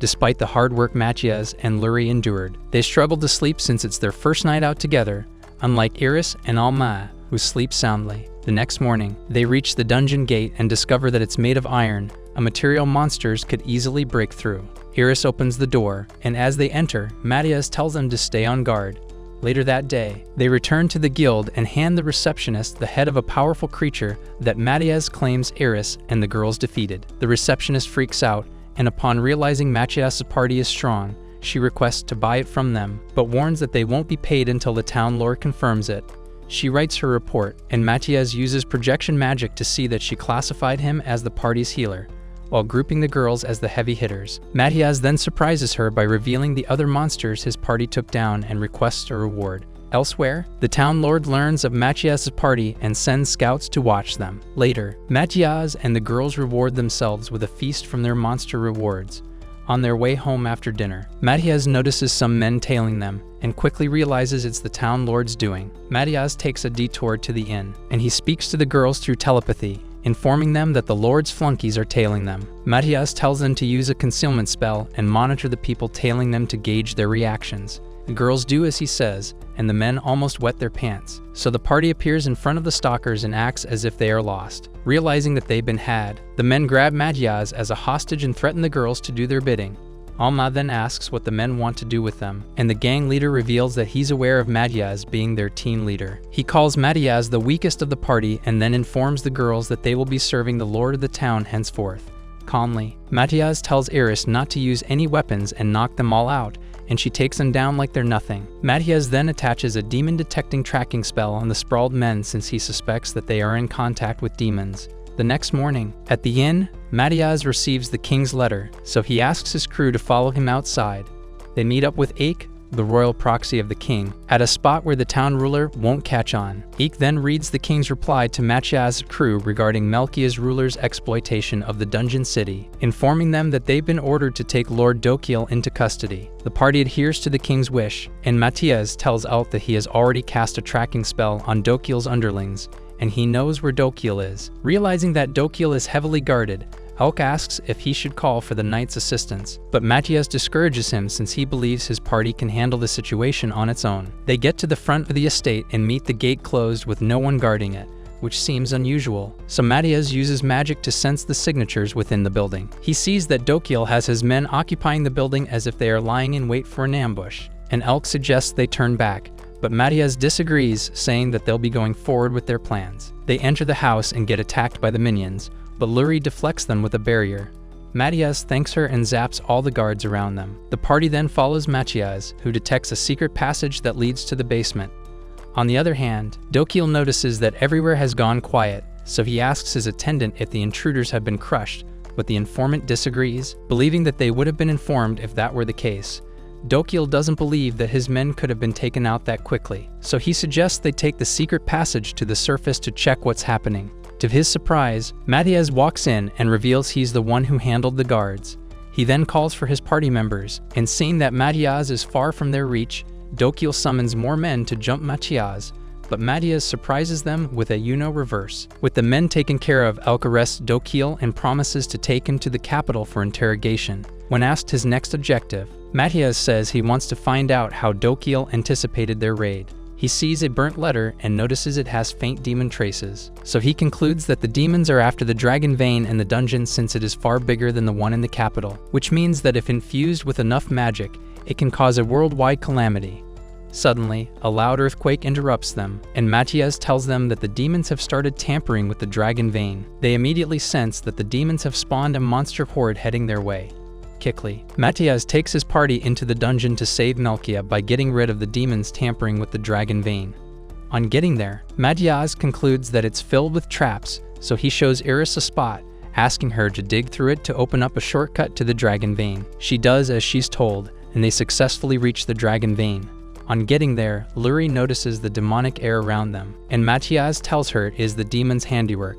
Speaker 1: Despite the hard work Melchia and Lurie endured, they struggle to sleep since it's their first night out together, unlike Iris and Alma, who sleep soundly. The next morning, they reach the dungeon gate and discover that it's made of iron, a material monsters could easily break through. Iris opens the door, and as they enter, Melchia tells them to stay on guard. Later that day, they return to the guild and hand the receptionist the head of a powerful creature that Melchia claims Iris and the girls defeated. The receptionist freaks out, and upon realizing Melchia's party is strong, she requests to buy it from them, but warns that they won't be paid until the town lord confirms it. She writes her report, and Melchia uses projection magic to see that she classified him as the party's healer, while grouping the girls as the heavy hitters. Melchia then surprises her by revealing the other monsters his party took down and requests a reward. Elsewhere, the town lord learns of Melchia's party and sends scouts to watch them. Later, Melchia and the girls reward themselves with a feast from their monster rewards. On their way home after dinner, Melchia notices some men tailing them and quickly realizes it's the town lord's doing. Melchia takes a detour to the inn, and he speaks to the girls through telepathy, informing them that the lord's flunkies are tailing them. Melchia tells them to use a concealment spell and monitor the people tailing them to gauge their reactions. The girls do as he says, and the men almost wet their pants. So the party appears in front of the stalkers and acts as if they are lost. Realizing that they've been had, the men grab Melchia as a hostage and threaten the girls to do their bidding. Alma then asks what the men want to do with them, and the gang leader reveals that he's aware of Melchia being their team leader. He calls Melchia the weakest of the party and then informs the girls that they will be serving the lord of the town henceforth. Calmly, Melchia tells Iris not to use any weapons and knock them all out, and she takes them down like they're nothing. Melchia then attaches a demon-detecting tracking spell on the sprawled men since he suspects that they are in contact with demons. The next morning, at the inn, Melchia receives the king's letter, so he asks his crew to follow him outside. They meet up with Ake, the royal proxy of the king, at a spot where the town ruler won't catch on. Ake then reads the king's reply to Melchia's crew regarding Melchia's ruler's exploitation of the dungeon city, informing them that they've been ordered to take Lord Dokiel into custody. The party adheres to the king's wish, and Melchia tells Elk that he has already cast a tracking spell on Dokiel's underlings, and he knows where Dokiel is. Realizing that Dokiel is heavily guarded, Elk asks if he should call for the knight's assistance, but Melchia discourages him since he believes his party can handle the situation on its own. They get to the front of the estate and meet the gate closed with no one guarding it, which seems unusual. So Melchia uses magic to sense the signatures within the building. He sees that Dokiel has his men occupying the building as if they are lying in wait for an ambush, and Elk suggests they turn back, but Melchia disagrees, saying that they'll be going forward with their plans. They enter the house and get attacked by the minions, but Lurie deflects them with a barrier. Melchia thanks her and zaps all the guards around them. The party then follows Melchia, who detects a secret passage that leads to the basement. On the other hand, Dokiel notices that everywhere has gone quiet, so he asks his attendant if the intruders have been crushed, but the informant disagrees, believing that they would have been informed if that were the case. Dokiel doesn't believe that his men could have been taken out that quickly, so he suggests they take the secret passage to the surface to check what's happening. To his surprise, Melchia walks in and reveals he's the one who handled the guards. He then calls for his party members, and seeing that Melchia is far from their reach, Dokiel summons more men to jump Melchia, but Melchia surprises them with a reverse. With the men taken care of, Elk arrests Dokiel and promises to take him to the capital for interrogation. When asked his next objective, Melchia says he wants to find out how Dokiel anticipated their raid. He sees a burnt letter and notices it has faint demon traces, so he concludes that the demons are after the dragon vein in the dungeon since it is far bigger than the one in the capital, which means that if infused with enough magic, it can cause a worldwide calamity. Suddenly, a loud earthquake interrupts them, and Melchia tells them that the demons have started tampering with the dragon vein. They immediately sense that the demons have spawned a monster horde heading their way. Quickly, Melchia takes his party into the dungeon to save Melchia by getting rid of the demons tampering with the dragon vein. On getting there, Melchia concludes that it's filled with traps, so he shows Iris a spot, asking her to dig through it to open up a shortcut to the dragon vein. She does as she's told, and they successfully reach the dragon vein. On getting there, Lurie notices the demonic air around them, and Melchia tells her it is the demon's handiwork.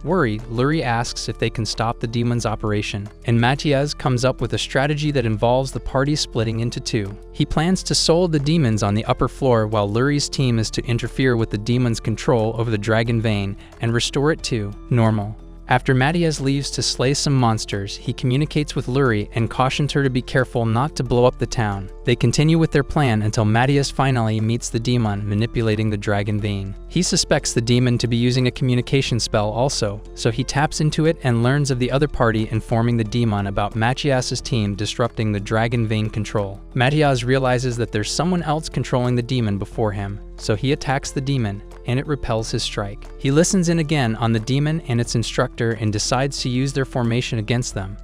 Speaker 1: Worried, Lurie asks if they can stop the demon's operation, and Melchia comes up with a strategy that involves the party splitting into two. He plans to soul the demons on the upper floor while Lurie's team is to interfere with the demon's control over the dragon vein and restore it to normal. After Melchia leaves to slay some monsters, he communicates with Lurie and cautions her to be careful not to blow up the town. They continue with their plan until Melchia finally meets the demon manipulating the dragon vein. He suspects the demon to be using a communication spell also, so he taps into it and learns of the other party informing the demon about Melchia's team disrupting the dragon vein control. Melchia realizes that there's someone else controlling the demon before him, so he attacks the demon, and it repels his strike. He listens in again on the demon and its instructor and decides to use their formation against them.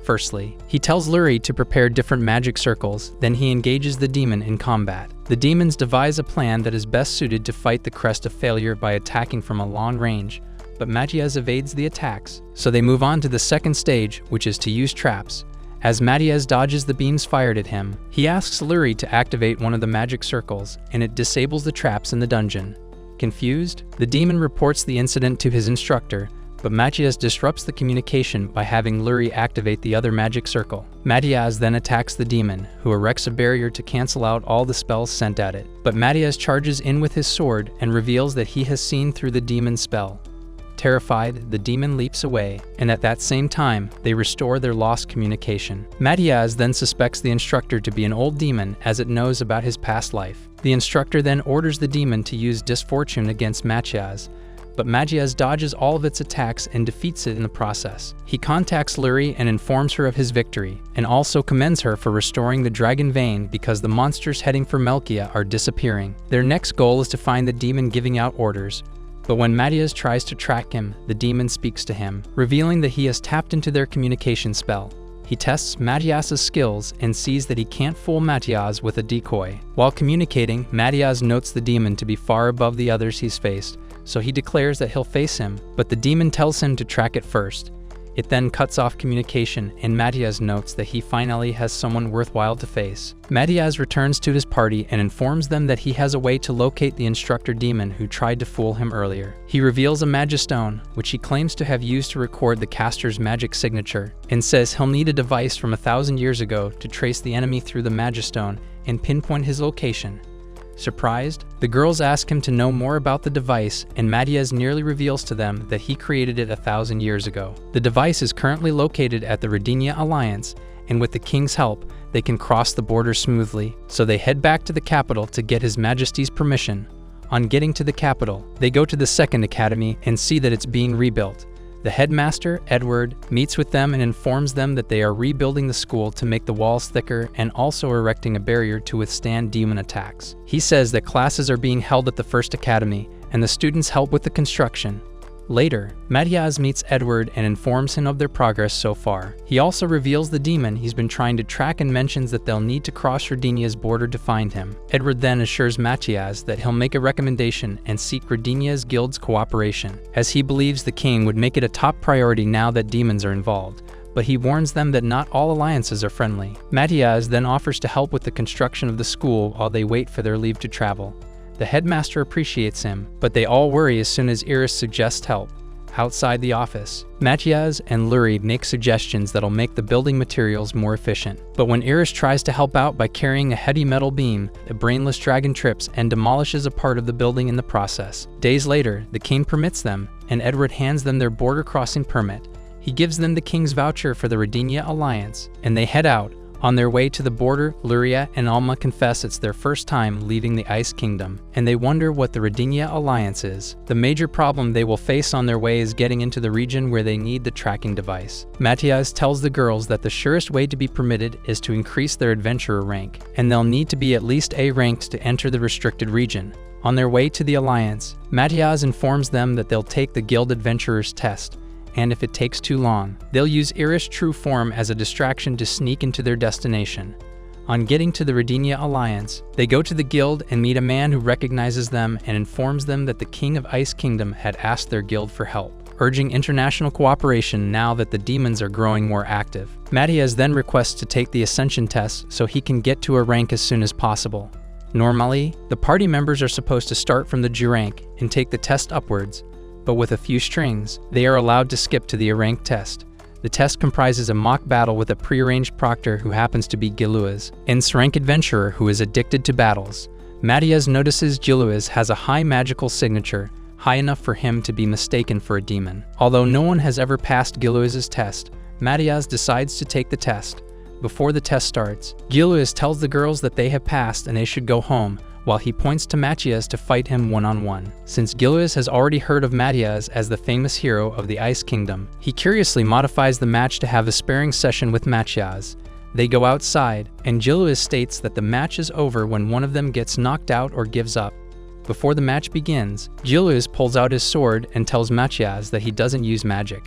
Speaker 1: Firstly, he tells Lurie to prepare different magic circles, then he engages the demon in combat. The demons devise a plan that is best suited to fight the crest of failure by attacking from a long range, but Melchia evades the attacks, so they move on to the second stage, which is to use traps. As Melchia dodges the beams fired at him, he asks Lurie to activate one of the magic circles, and it disables the traps in the dungeon. Confused, the demon reports the incident to his instructor, but Melchia disrupts the communication by having Lurie activate the other magic circle. Melchia then attacks the demon, who erects a barrier to cancel out all the spells sent at it. But Melchia charges in with his sword and reveals that he has seen through the demon's spell. Terrified, the demon leaps away, and at that same time, they restore their lost communication. Melchia then suspects the instructor to be an old demon as it knows about his past life. The instructor then orders the demon to use disfortune against Melchia, but Melchia dodges all of its attacks and defeats it in the process. He contacts Lurie and informs her of his victory, and also commends her for restoring the dragon vein because the monsters heading for Melchia are disappearing. Their next goal is to find the demon giving out orders, but when Melchia tries to track him, the demon speaks to him, revealing that he has tapped into their communication spell. He tests Matias's skills and sees that he can't fool Matias with a decoy. While communicating, Matias notes the demon to be far above the others he's faced, so he declares that he'll face him, but the demon tells him to track it first. It then cuts off communication, and Matias notes that he finally has someone worthwhile to face. Matias returns to his party and informs them that he has a way to locate the instructor demon who tried to fool him earlier. He reveals a magistone, which he claims to have used to record the caster's magic signature, and says he'll need a device from 1,000 years ago to trace the enemy through the magistone and pinpoint his location. Surprised, the girls ask him to know more about the device, and Matias nearly reveals to them that he created it 1,000 years ago. The device is currently located at the Redenia Alliance, and with the king's help, they can cross the border smoothly, so they head back to the capital to get His Majesty's permission. On getting to the capital, they go to the second academy and see that it's being rebuilt. The headmaster, Edward, meets with them and informs them that they are rebuilding the school to make the walls thicker and also erecting a barrier to withstand demon attacks. He says that classes are being held at the first academy, and the students help with the construction. Later, Matias meets Edward and informs him of their progress so far. He also reveals the demon he's been trying to track and mentions that they'll need to cross Redenia's border to find him. Edward then assures Matias that he'll make a recommendation and seek Redenia's guild's cooperation, as he believes the king would make it a top priority now that demons are involved. But he warns them that not all alliances are friendly. Matias then offers to help with the construction of the school while they wait for their leave to travel. The headmaster appreciates him, but they all worry as soon as Iris suggests help. Outside the office, Matias and Lurie make suggestions that'll make the building materials more efficient. But when Iris tries to help out by carrying a heavy metal beam, the brainless dragon trips and demolishes a part of the building in the process. Days later, the king permits them, and Edward hands them their border crossing permit. He gives them the king's voucher for the Redenia Alliance, and they head out. On their way to the border, Luria and Alma confess it's their first time leaving the Ice Kingdom, and they wonder what the Redenia Alliance is. The major problem they will face on their way is getting into the region where they need the tracking device. Matias tells the girls that the surest way to be permitted is to increase their adventurer rank, and they'll need to be at least A ranked to enter the restricted region. On their way to the Alliance, Matias informs them that they'll take the Guild Adventurers test, and if it takes too long, they'll use Iris' true form as a distraction to sneak into their destination. On getting to the Redenia Alliance, they go to the guild and meet a man who recognizes them and informs them that the King of Ice Kingdom had asked their guild for help, urging international cooperation now that the demons are growing more active. Matias then requests to take the Ascension test so he can get to a rank as soon as possible. Normally, the party members are supposed to start from the G rank and take the test upwards, but with a few strings, they are allowed to skip to the A rank test. The test comprises a mock battle with a prearranged proctor who happens to be Giluiz, an S-rank adventurer who is addicted to battles. Matias notices Giluiz has a high magical signature, high enough for him to be mistaken for a demon. Although no one has ever passed Giluiz's test, Matias decides to take the test. Before the test starts, Giluiz tells the girls that they have passed and they should go home, while he points to Matias to fight him one-on-one. Since Giluiz has already heard of Matias as the famous hero of the Ice Kingdom, he curiously modifies the match to have a sparring session with Matias. They go outside, and Giluiz states that the match is over when one of them gets knocked out or gives up. Before the match begins, Giluiz pulls out his sword and tells Matias that he doesn't use magic.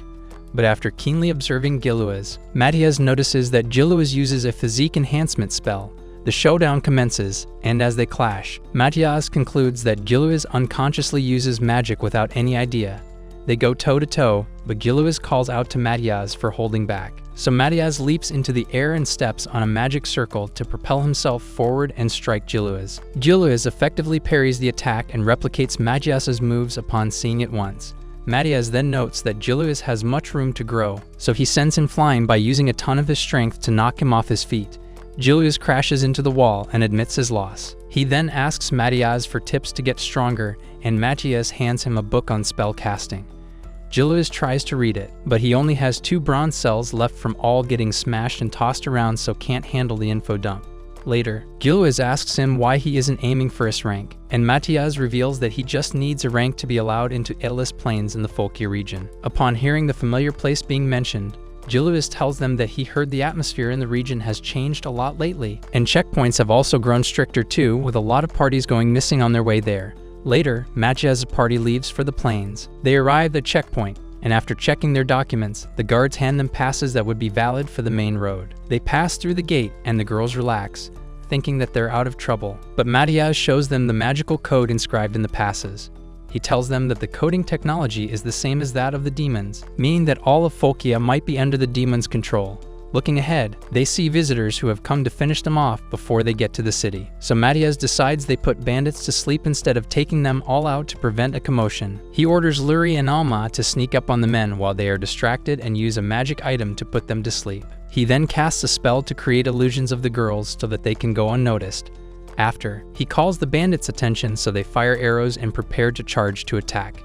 Speaker 1: But after keenly observing Giluiz, Matias notices that Giluiz uses a physique enhancement spell. The showdown commences, and as they clash, Matias concludes that Giluiz unconsciously uses magic without any idea. They go toe-to-toe, but Giluiz calls out to Matias for holding back. So Matias leaps into the air and steps on a magic circle to propel himself forward and strike Giluiz. Giluiz effectively parries the attack and replicates Matias's moves upon seeing it once. Matias then notes that Giluiz has much room to grow, so he sends him flying by using a ton of his strength to knock him off his feet. Giluiz crashes into the wall and admits his loss. He then asks Matias for tips to get stronger, and Matias hands him a book on spell casting. Giluiz tries to read it, but he only has 2 bronze cells left from all getting smashed and tossed around, so can't handle the info dump. Later, Giluiz asks him why he isn't aiming for his rank, and Matias reveals that he just needs a rank to be allowed into Atlas Plains in the Folkia region. Upon hearing the familiar place being mentioned, Giluiz tells them that he heard the atmosphere in the region has changed a lot lately, and checkpoints have also grown stricter too, with a lot of parties going missing on their way there. Later, Matias' party leaves for the plains. They arrive at checkpoint, and after checking their documents, the guards hand them passes that would be valid for the main road. They pass through the gate and the girls relax, thinking that they're out of trouble. But Melchia shows them the magical code inscribed in the passes. He tells them that the coding technology is the same as that of the demons, meaning that all of Melchia might be under the demons' control. Looking ahead, they see visitors who have come to finish them off before they get to the city. So Melchia decides they put bandits to sleep instead of taking them all out to prevent a commotion. He orders Luri and Alma to sneak up on the men while they are distracted and use a magic item to put them to sleep. He then casts a spell to create illusions of the girls so that they can go unnoticed. After, he calls the bandits' attention so they fire arrows and prepare to charge to attack.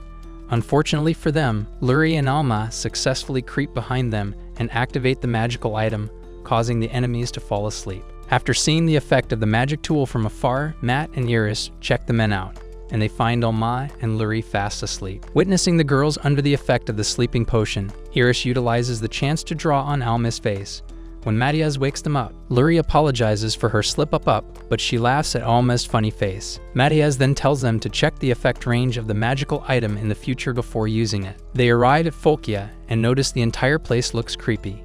Speaker 1: Unfortunately for them, Luri and Alma successfully creep behind them and activate the magical item, causing the enemies to fall asleep. After seeing the effect of the magic tool from afar, Matt and Iris check the men out, and they find Alma and Luri fast asleep. Witnessing the girls under the effect of the sleeping potion, Iris utilizes the chance to draw on Alma's face. When Melchia wakes them up, Luri apologizes for her slip-up, but she laughs at Alma's funny face. Melchia then tells them to check the effect range of the magical item in the future before using it. They arrive at Melchia and notice the entire place looks creepy.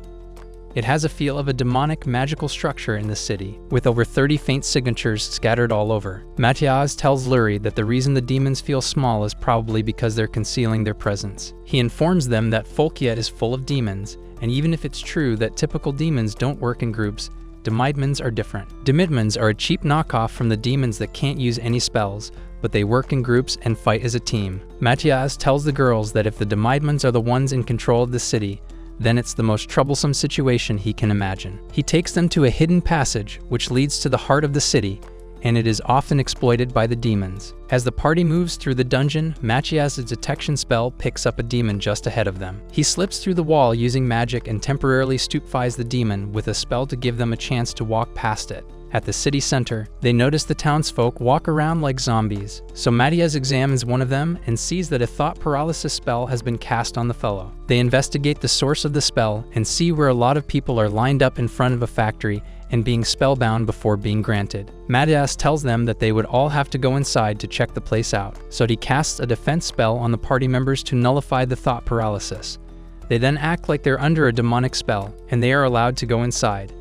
Speaker 1: It has a feel of a demonic magical structure in the city, with over 30 faint signatures scattered all over. Melchia tells Luri that the reason the demons feel small is probably because they're concealing their presence. He informs them that Melchia is full of demons, and even if it's true that typical demons don't work in groups, Demidmans are different. Demidmans are a cheap knockoff from the demons that can't use any spells, but they work in groups and fight as a team. Melchia tells the girls that if the Demidmans are the ones in control of the city, then it's the most troublesome situation he can imagine. He takes them to a hidden passage which leads to the heart of the city, and it is often exploited by the demons. As the party moves through the dungeon, Melchia's detection spell picks up a demon just ahead of them. He slips through the wall using magic and temporarily stupefies the demon with a spell to give them a chance to walk past it. At the city center, they notice the townsfolk walk around like zombies. So Melchia examines one of them and sees that a thought paralysis spell has been cast on the fellow. They investigate the source of the spell and see where a lot of people are lined up in front of a factory and being spellbound before being granted. Melchia tells them that they would all have to go inside to check the place out, so he casts a defense spell on the party members to nullify the thought paralysis. They then act like they're under a demonic spell, and they are allowed to go inside.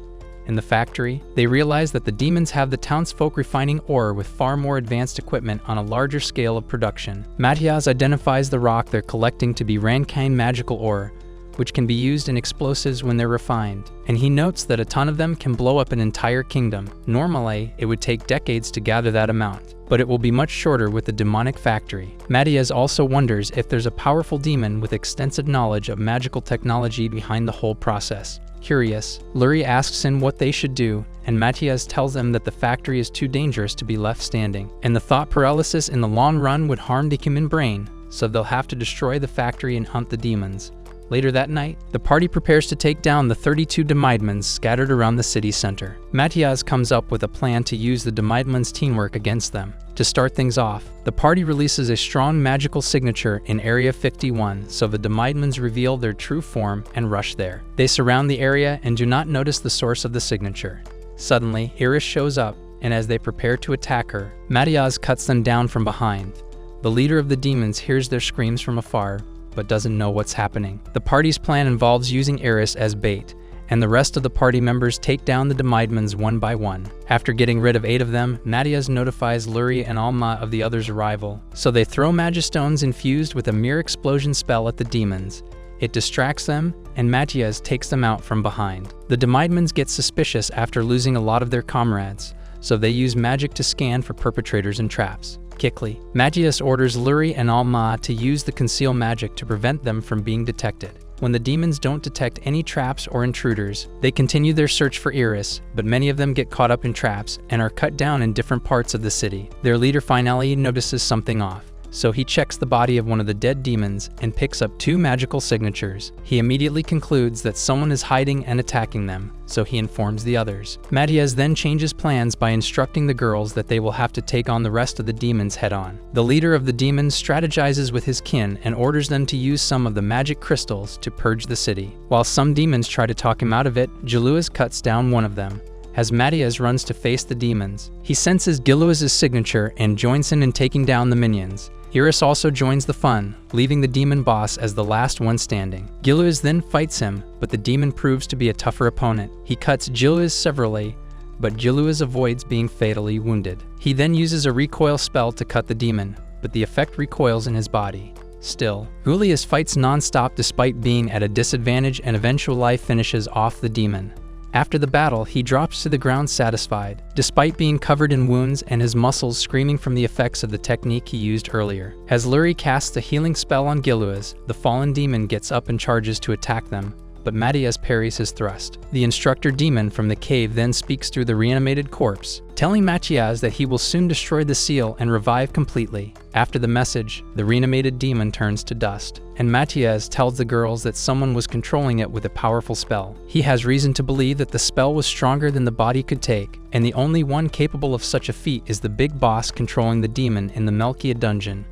Speaker 1: In the factory, they realize that the demons have the townsfolk refining ore with far more advanced equipment on a larger scale of production. Melchia identifies the rock they're collecting to be Rankine magical ore, which can be used in explosives when they're refined, and he notes that a ton of them can blow up an entire kingdom. Normally, it would take decades to gather that amount, but it will be much shorter with the demonic factory. Melchia also wonders if there's a powerful demon with extensive knowledge of magical technology behind the whole process. Curious, Luri asks him what they should do, and Melchia tells them that the factory is too dangerous to be left standing, and the thought paralysis in the long run would harm the human brain, so they'll have to destroy the factory and hunt the demons. Later that night, the party prepares to take down the 32 Demidmans scattered around the city center. Melchia comes up with a plan to use the Demidmans' teamwork against them. To start things off, the party releases a strong magical signature in Area 51, so the Demidmans reveal their true form and rush there. They surround the area and do not notice the source of the signature. Suddenly, Iris shows up, and as they prepare to attack her, Melchia cuts them down from behind. The leader of the demons hears their screams from afar, but doesn't know what's happening. The party's plan involves using Iris as bait, and the rest of the party members take down the Demidmans one by one. After getting rid of 8 of them, Melchia notifies Luri and Alma of the others' arrival, so they throw Magistones infused with a mere explosion spell at the demons. It distracts them, and Melchia takes them out from behind. The Demidmans get suspicious after losing a lot of their comrades, so they use magic to scan for perpetrators and traps. Quickly, Melchia orders Luri and Alma to use the conceal magic to prevent them from being detected. When the demons don't detect any traps or intruders, they continue their search for Iris, but many of them get caught up in traps and are cut down in different parts of the city. Their leader finally notices something off, so he checks the body of one of the dead demons and picks up 2 magical signatures. He immediately concludes that someone is hiding and attacking them, so he informs the others. Melchia then changes plans by instructing the girls that they will have to take on the rest of the demons head-on. The leader of the demons strategizes with his kin and orders them to use some of the magic crystals to purge the city. While some demons try to talk him out of it, Jaluas cuts down one of them. As Melchia runs to face the demons, he senses Giluas' signature and joins him in taking down the minions. Iris also joins the fun, leaving the demon boss as the last one standing. Giluiz then fights him, but the demon proves to be a tougher opponent. He cuts Giluiz severally, but Giluiz avoids being fatally wounded. He then uses a recoil spell to cut the demon, but the effect recoils in his body. Still, Giluiz fights non-stop despite being at a disadvantage, and eventual life finishes off the demon. After the battle, he drops to the ground satisfied, despite being covered in wounds and his muscles screaming from the effects of the technique he used earlier. As Luri casts a healing spell on Giluiz, the fallen demon gets up and charges to attack them, but Matias parries his thrust. The instructor demon from the cave then speaks through the reanimated corpse, telling Matias that he will soon destroy the seal and revive completely. After the message, the reanimated demon turns to dust, and Matias tells the girls that someone was controlling it with a powerful spell. He has reason to believe that the spell was stronger than the body could take, and the only one capable of such a feat is the big boss controlling the demon in the Melchia dungeon.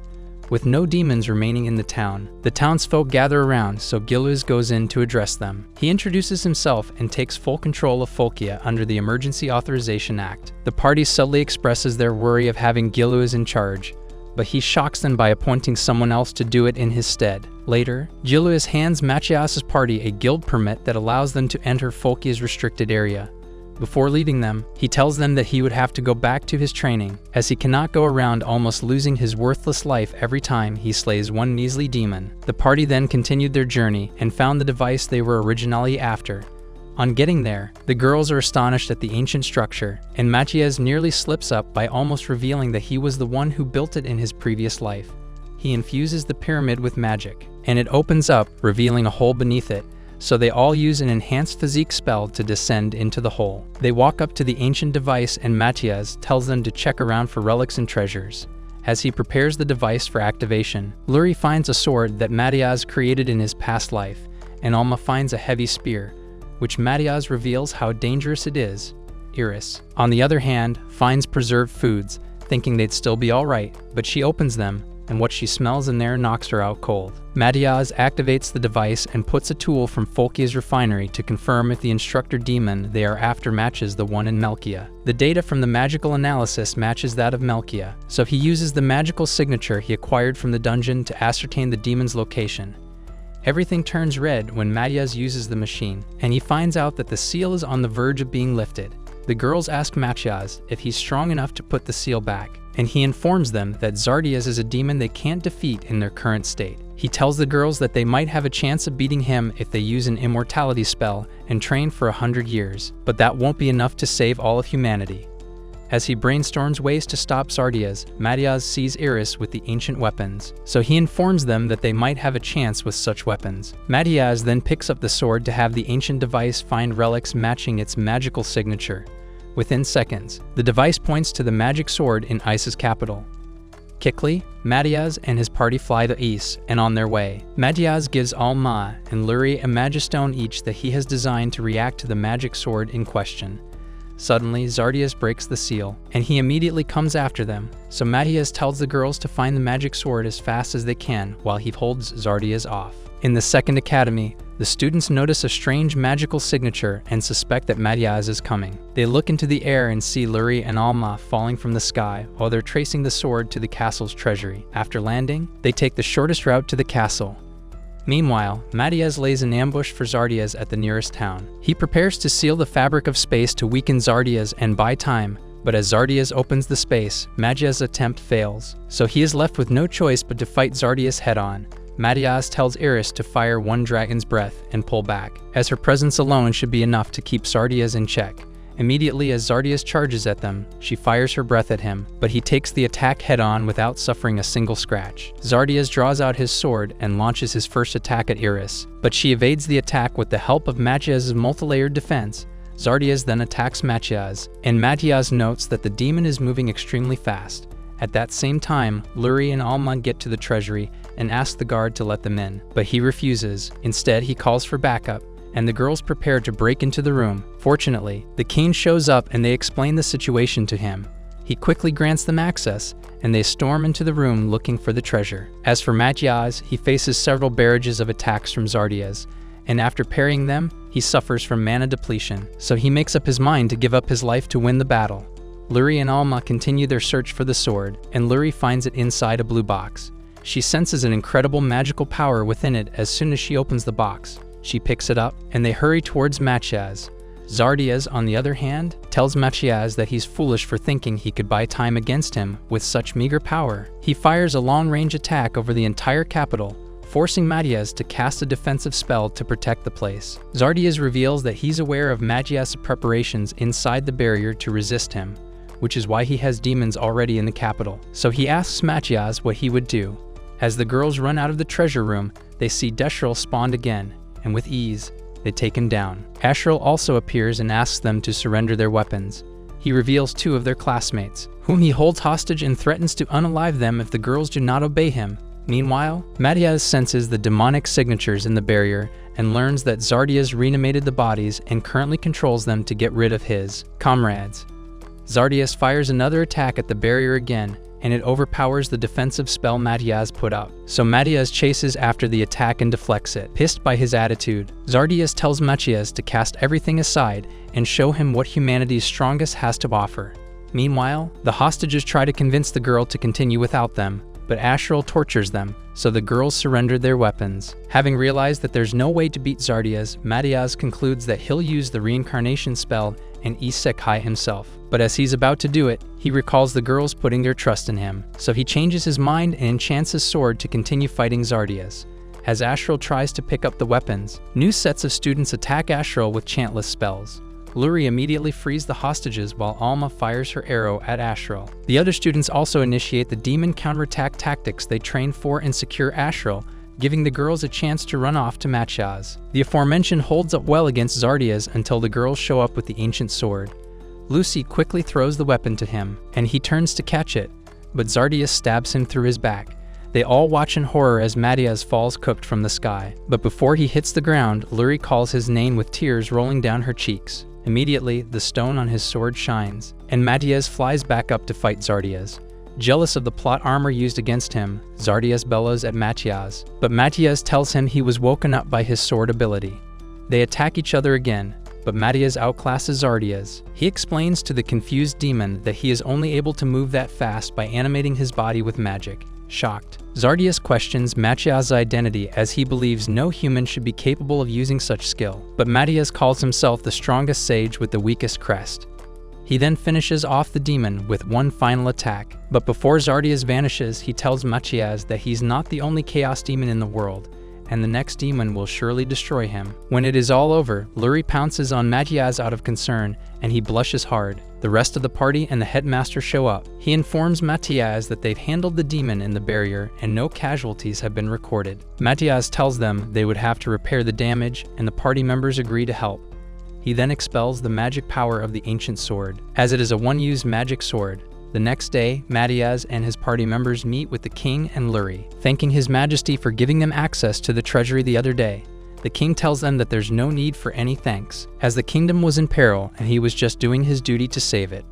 Speaker 1: With no demons remaining in the town, the townsfolk gather around, so Giluiz goes in to address them. He introduces himself and takes full control of Folkia under the Emergency Authorization Act. The party subtly expresses their worry of having Giluiz in charge, but he shocks them by appointing someone else to do it in his stead. Later, Giluiz hands Machias's party a guild permit that allows them to enter Folkia's restricted area. Before leaving them, he tells them that he would have to go back to his training, as he cannot go around almost losing his worthless life every time he slays one measly demon. The party then continued their journey and found the device they were originally after. On getting there, the girls are astonished at the ancient structure, and Matias nearly slips up by almost revealing that he was the one who built it in his previous life. He infuses the pyramid with magic, and it opens up, revealing a hole beneath it, so they all use an enhanced physique spell to descend into the hole. They walk up to the ancient device, and Matias tells them to check around for relics and treasures. As he prepares the device for activation, Luri finds a sword that Matias created in his past life, and Alma finds a heavy spear, which Matias reveals how dangerous it is. Iris, on the other hand, finds preserved foods, thinking they'd still be alright, but she opens them, and what she smells in there knocks her out cold. Matias activates the device and puts a tool from Folkia's refinery to confirm if the instructor demon they are after matches the one in Melchia. The data from the magical analysis matches that of Melchia, so he uses the magical signature he acquired from the dungeon to ascertain the demon's location. Everything turns red when Matias uses the machine, and he finds out that the seal is on the verge of being lifted. The girls ask Matias if he's strong enough to put the seal back, and he informs them that Zardias is a demon they can't defeat in their current state. He tells the girls that they might have a chance of beating him if they use an immortality spell and train for 100 years, but that won't be enough to save all of humanity. As he brainstorms ways to stop Zardias, Matias sees Iris with the ancient weapons, so he informs them that they might have a chance with such weapons. Matias then picks up the sword to have the ancient device find relics matching its magical signature. Within seconds, the device points to the magic sword in Ice's capital. Quickly, Matias and his party fly to east and on their way. Matias gives Alma and Luri a magistone each that he has designed to react to the magic sword in question. Suddenly, Zardias breaks the seal, and he immediately comes after them, so Matias tells the girls to find the magic sword as fast as they can while he holds Zardias off. In the second academy, the students notice a strange magical signature and suspect that Matias is coming. They look into the air and see Luri and Alma falling from the sky while they're tracing the sword to the castle's treasury. After landing, they take the shortest route to the castle. Meanwhile, Matias lays an ambush for Zardias at the nearest town. He prepares to seal the fabric of space to weaken Zardias and buy time, but as Zardias opens the space, Matias' attempt fails, so he is left with no choice but to fight Zardias head-on. Matias tells Iris to fire one dragon's breath and pull back, as her presence alone should be enough to keep Zardias in check. Immediately as Zardias charges at them, she fires her breath at him, but he takes the attack head-on without suffering a single scratch. Zardias draws out his sword and launches his first attack at Iris, but she evades the attack with the help of Matias' multi-layered defense. Zardias then attacks Matias, and Matias notes that the demon is moving extremely fast. At that same time, Luri and Alma get to the treasury and ask the guard to let them in, but he refuses. Instead, he calls for backup, and the girls prepare to break into the room. Fortunately, the king shows up and they explain the situation to him. He quickly grants them access, and they storm into the room looking for the treasure. As for Matias, he faces several barrages of attacks from Zardias, and after parrying them, he suffers from mana depletion, so he makes up his mind to give up his life to win the battle. Luri and Alma continue their search for the sword, and Luri finds it inside a blue box. She senses an incredible magical power within it as soon as she opens the box. She picks it up, and they hurry towards Melchia's. Zardias, on the other hand, tells Melchia that he's foolish for thinking he could buy time against him with such meager power. He fires a long-range attack over the entire capital, forcing Melchia to cast a defensive spell to protect the place. Zardias reveals that he's aware of Melchia's preparations inside the barrier to resist him, which is why he has demons already in the capital. So he asks Melchia what he would do. As the girls run out of the treasure room, they see Deshril spawned again, and with ease, they take him down. Ashril also appears and asks them to surrender their weapons. He reveals 2 of their classmates, whom he holds hostage and threatens to unalive them if the girls do not obey him. Meanwhile, Melchia senses the demonic signatures in the barrier and learns that Zardias reanimated the bodies and currently controls them to get rid of his comrades. Zardias fires another attack at the barrier again, and it overpowers the defensive spell Melchia put up. So Melchia chases after the attack and deflects it. Pissed by his attitude, Zardias tells Melchia to cast everything aside and show him what humanity's strongest has to offer. Meanwhile, the hostages try to convince the girl to continue without them, but Ashril tortures them, so the girls surrender their weapons. Having realized that there's no way to beat Zardias, Melchia concludes that he'll use the reincarnation spell and isekai himself. But as he's about to do it, he recalls the girls putting their trust in him, so he changes his mind and enchants his sword to continue fighting Zardias. As Ashril tries to pick up the weapons, new sets of students attack Ashril with chantless spells. Luri immediately frees the hostages while Alma fires her arrow at Ashril. The other students also initiate the demon counterattack tactics they train for and secure Ashril, giving the girls a chance to run off to Melchia's. The aforementioned holds up well against Zardias until the girls show up with the ancient sword. Lucy quickly throws the weapon to him, and he turns to catch it, but Zardias stabs him through his back. They all watch in horror as Melchia falls cooked from the sky. But before he hits the ground, Luri calls his name with tears rolling down her cheeks. Immediately, the stone on his sword shines, and Melchia flies back up to fight Zardias. Jealous of the plot armor used against him, Zardias bellows at Melchia, but Melchia tells him he was woken up by his sword ability. They attack each other again, but Melchia outclasses Zardias. He explains to the confused demon that he is only able to move that fast by animating his body with magic. Shocked, Zardias questions Melchia's identity as he believes no human should be capable of using such skill, but Melchia calls himself the strongest sage with the weakest crest. He then finishes off the demon with one final attack, but before Zardias vanishes, he tells Melchia that he's not the only chaos demon in the world, and the next demon will surely destroy him. When it is all over, Luri pounces on Melchia out of concern, and he blushes hard. The rest of the party and the headmaster show up. He informs Melchia that they've handled the demon in the barrier and no casualties have been recorded. Melchia tells them they would have to repair the damage, and the party members agree to help. He then expels the magic power of the ancient sword, as it is a one-use magic sword. The next day, Melchia and his party members meet with the king and Luri, thanking his majesty for giving them access to the treasury the other day. The king tells them that there's no need for any thanks, as the kingdom was in peril and he was just doing his duty to save it.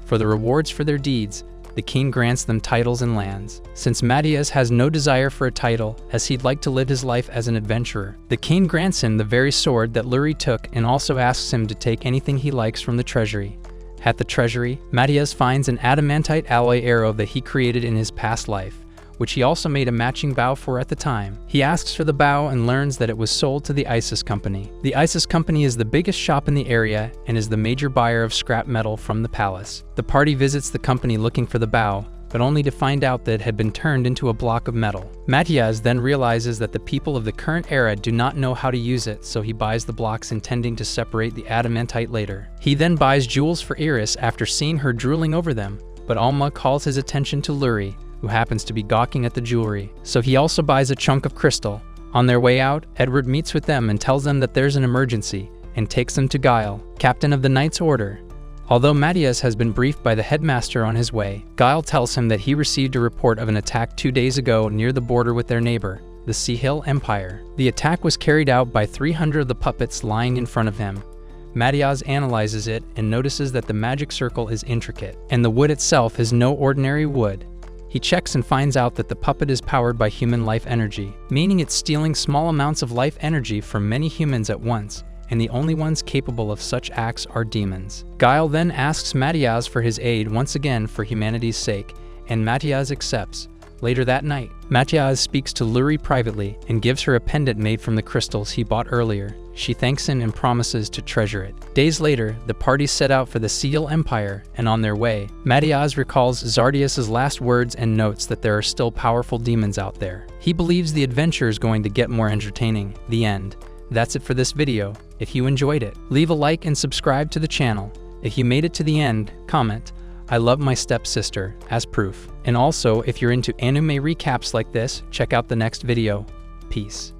Speaker 1: For the rewards for their deeds, the king grants them titles and lands. Since Melchia has no desire for a title, as he'd like to live his life as an adventurer, the king grants him the very sword that Luri took and also asks him to take anything he likes from the treasury. At the treasury, Melchia finds an adamantite alloy arrow that he created in his past life, which he also made a matching bow for at the time. He asks for the bow and learns that it was sold to the Isis Company. The Isis Company is the biggest shop in the area and is the major buyer of scrap metal from the palace. The party visits the company looking for the bow, but only to find out that it had been turned into a block of metal. Melchia then realizes that the people of the current era do not know how to use it, so he buys the blocks intending to separate the adamantite later. He then buys jewels for Iris after seeing her drooling over them, but Alma calls his attention to Luri, who happens to be gawking at the jewelry, so he also buys a chunk of crystal. On their way out, Edward meets with them and tells them that there's an emergency, and takes them to Guile, captain of the Knight's Order. Although Melchia has been briefed by the headmaster on his way, Guile tells him that he received a report of an attack 2 days ago near the border with their neighbor, the Sea Hill Empire. The attack was carried out by 300 of the puppets lying in front of him. Melchia analyzes it and notices that the magic circle is intricate, and the wood itself is no ordinary wood. He checks and finds out that the puppet is powered by human life energy, meaning it's stealing small amounts of life energy from many humans at once, and the only ones capable of such acts are demons. Guile then asks Mathias for his aid once again for humanity's sake, and Mathias accepts. Later that night, Mathias speaks to Luri privately and gives her a pendant made from the crystals he bought earlier. She thanks him and promises to treasure it. Days later, the party set out for the Seal Empire, and on their way, Mathias recalls Zardius' last words and notes that there are still powerful demons out there. He believes the adventure is going to get more entertaining. The end. That's it for this video. If you enjoyed it, leave a like and subscribe to the channel. If you made it to the end, comment, "I love my stepsister," as proof. And also, if you're into anime recaps like this, check out the next video. Peace.